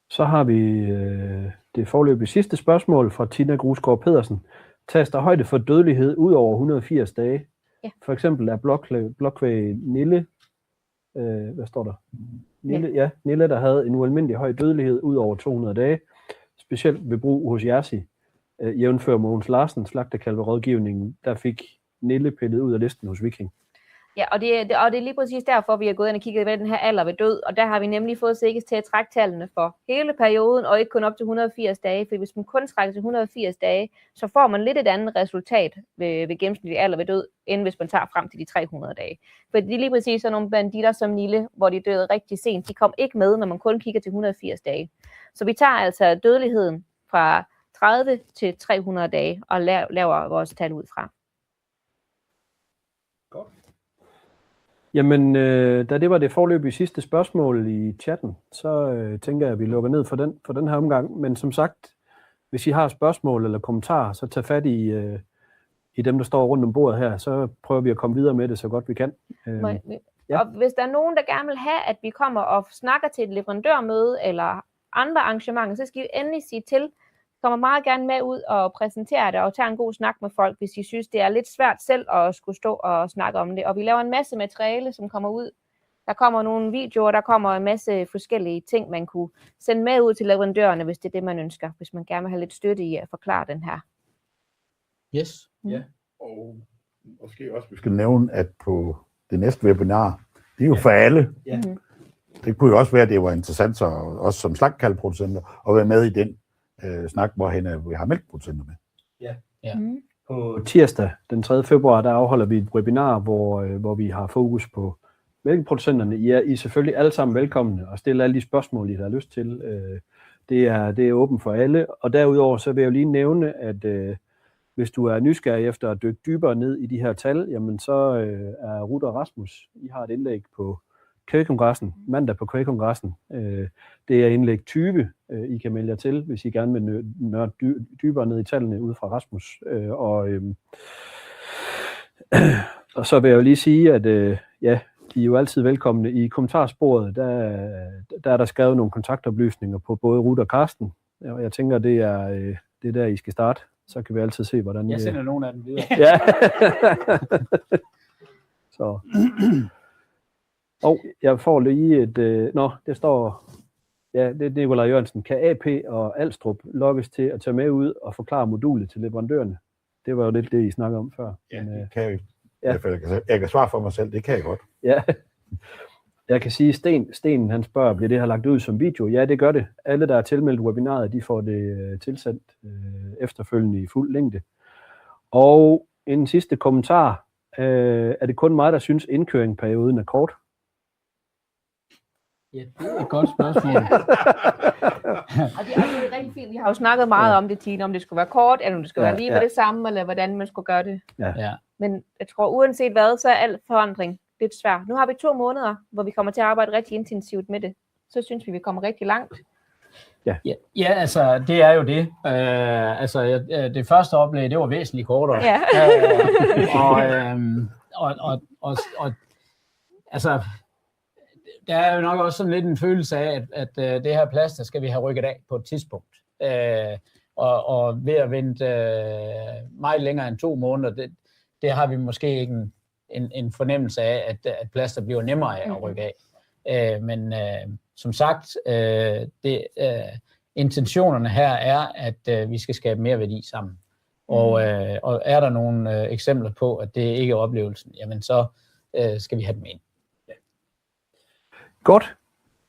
A: Så har vi det foreløbige sidste spørgsmål fra Tina Grusgaard Pedersen. Tages der højde for dødelighed ud over 180 dage?
C: Ja.
A: For eksempel er blokvæg Nille, hvad står der? Nille, der havde en ualmindelig høj dødelighed ud over 200 dage, specielt ved brug hos Jersey. Jævnfør Mogens Larsen, slagtekalverådgivningen, der fik Nille pillet ud af listen hos Viking.
C: Ja, og det er lige præcis derfor, vi har gået ind og kigget ved den her alder ved død, og der har vi nemlig fået sikkert til at trække tallene for hele perioden, og ikke kun op til 180 dage, for hvis man kun trækker til 180 dage, så får man lidt et andet resultat ved gennemsnitlig alder ved død, end hvis man tager frem til de 300 dage. For det er lige præcis sådan nogle banditter som Nille, hvor de døde rigtig sent, de kom ikke med, når man kun kigger til 180 dage. Så vi tager altså dødeligheden fra 30 til 300 dage og laver vores tal ud fra.
A: Jamen, da det var det forløbige sidste spørgsmål i chatten, så tænker jeg, at vi lukker ned for den her omgang. Men som sagt, hvis I har spørgsmål eller kommentarer, så tag fat i dem, der står rundt om bordet her. Så prøver vi at komme videre med det så godt vi kan. Ja.
C: Og hvis der er nogen, der gerne vil have, at vi kommer og snakker til et leverandørmøde eller andre arrangementer, så skal I endelig sige til. Vi kommer meget gerne med ud og præsentere det og tage en god snak med folk, hvis I synes, det er lidt svært selv at skulle stå og snakke om det. Og vi laver en masse materiale, som kommer ud. Der kommer nogle videoer, der kommer en masse forskellige ting, man kunne sende med ud til leverandørerne, hvis det er det, man ønsker. Hvis man gerne vil have lidt støtte i at forklare den her.
B: Yes.
E: Ja. Og måske også, vi skal nævne, at på det næste webinar, det er jo for alle.
A: Ja.
E: Det kunne jo også være, at det var interessant, så også som slagtkalveproducenter, at være med i den snak, hvorhen vi har mælkeproducenter med.
B: Ja.
A: På tirsdag, den 3. februar, der afholder vi et webinar, hvor vi har fokus på mælkeproducenterne. I er selvfølgelig alle sammen velkomne og stille alle de spørgsmål, I har lyst til. Det er åbent for alle. Og derudover så vil jeg jo lige nævne, at hvis du er nysgerrig efter at dykke dybere ned i de her tal, jamen så er Ruth og Rasmus, I har et indlæg på Kvægkongressen, mandag på Kvægkongressen. Det er indlæg 20, I kan melde jer til, hvis I gerne vil nørde dybere ned i tallene ud fra Rasmus. Og så vil jeg jo lige sige, at I er jo altid velkomne. I kommentarsporet, der er der skrevet nogle kontaktoplysninger på både Ruth og Karsten. Og jeg tænker, det er der, I skal starte. Så kan vi altid se, hvordan...
B: Jeg sender nogle af dem videre.
A: Ja. Så. Og jeg får lige et... det står... Ja, det er Nikolaj Jørgensen. Kan AP og Alstrup lokkes til at tage med ud og forklare modulet til leverandørerne? Det var jo lidt det, I snakkede om før.
E: Ja, det kan jeg. Jeg kan svare for mig selv, det kan jeg godt.
A: Ja. Jeg kan sige, Sten han spørger, bliver det her lagt ud som video? Ja, det gør det. Alle, der er tilmeldt webinaret, de får det tilsendt efterfølgende i fuld længde. Og en sidste kommentar. Er det kun mig, der synes, indkøringsperioden er kort?
B: Ja, det er et godt spørgsmål.
C: Og det er rigtig fint. Vi har jo snakket meget om det, Tine, om det skulle være kort, eller om det skulle være lige med det samme, eller hvordan man skulle gøre det.
B: Ja.
C: Men jeg tror, uanset hvad, så er al forandring lidt svært. Nu har vi 2 måneder, hvor vi kommer til at arbejde rigtig intensivt med det. Så synes vi kommer rigtig langt.
B: Ja, altså, det er jo det. Det første oplæg, det var væsentligt kortere.
C: Ja.
B: Altså, der er jo nok også sådan lidt en følelse af, at det her plads, skal vi have rykket af på et tidspunkt. Og ved at vente meget længere end 2 måneder, det har vi måske ikke en fornemmelse af, at plaster bliver nemmere af at rykke af. Men som sagt, intentionerne her er, at vi skal skabe mere værdi sammen. Og er der nogle eksempler på, at det ikke er oplevelsen, jamen så skal vi have dem ind. Ja.
A: Godt.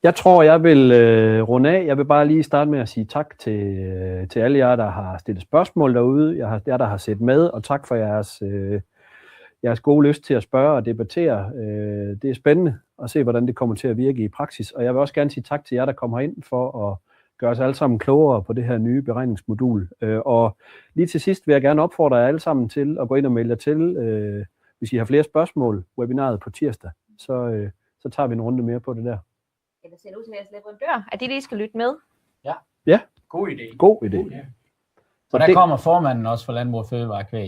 A: Jeg tror, jeg vil runde af. Jeg vil bare lige starte med at sige tak til alle jer, der har stillet spørgsmål derude. Jer, der har set med, og tak for jeres gode lyst til at spørge og debattere. Det er spændende at se, hvordan det kommer til at virke i praksis. Og jeg vil også gerne sige tak til jer, der kommer ind for at gøre os alle sammen klogere på det her nye beregningsmodul. Og lige til sidst vil jeg gerne opfordre jer alle sammen til at gå ind og melde jer til, hvis I har flere spørgsmål, webinaret på tirsdag. Så tager vi en runde mere på det der.
C: Eller ser det ud til jeres leverandør, at de lige skal lytte med?
A: Ja.
B: God idé.
A: God idé.
B: Og der kommer formanden også for Landbrug og Fødevare Kvæg.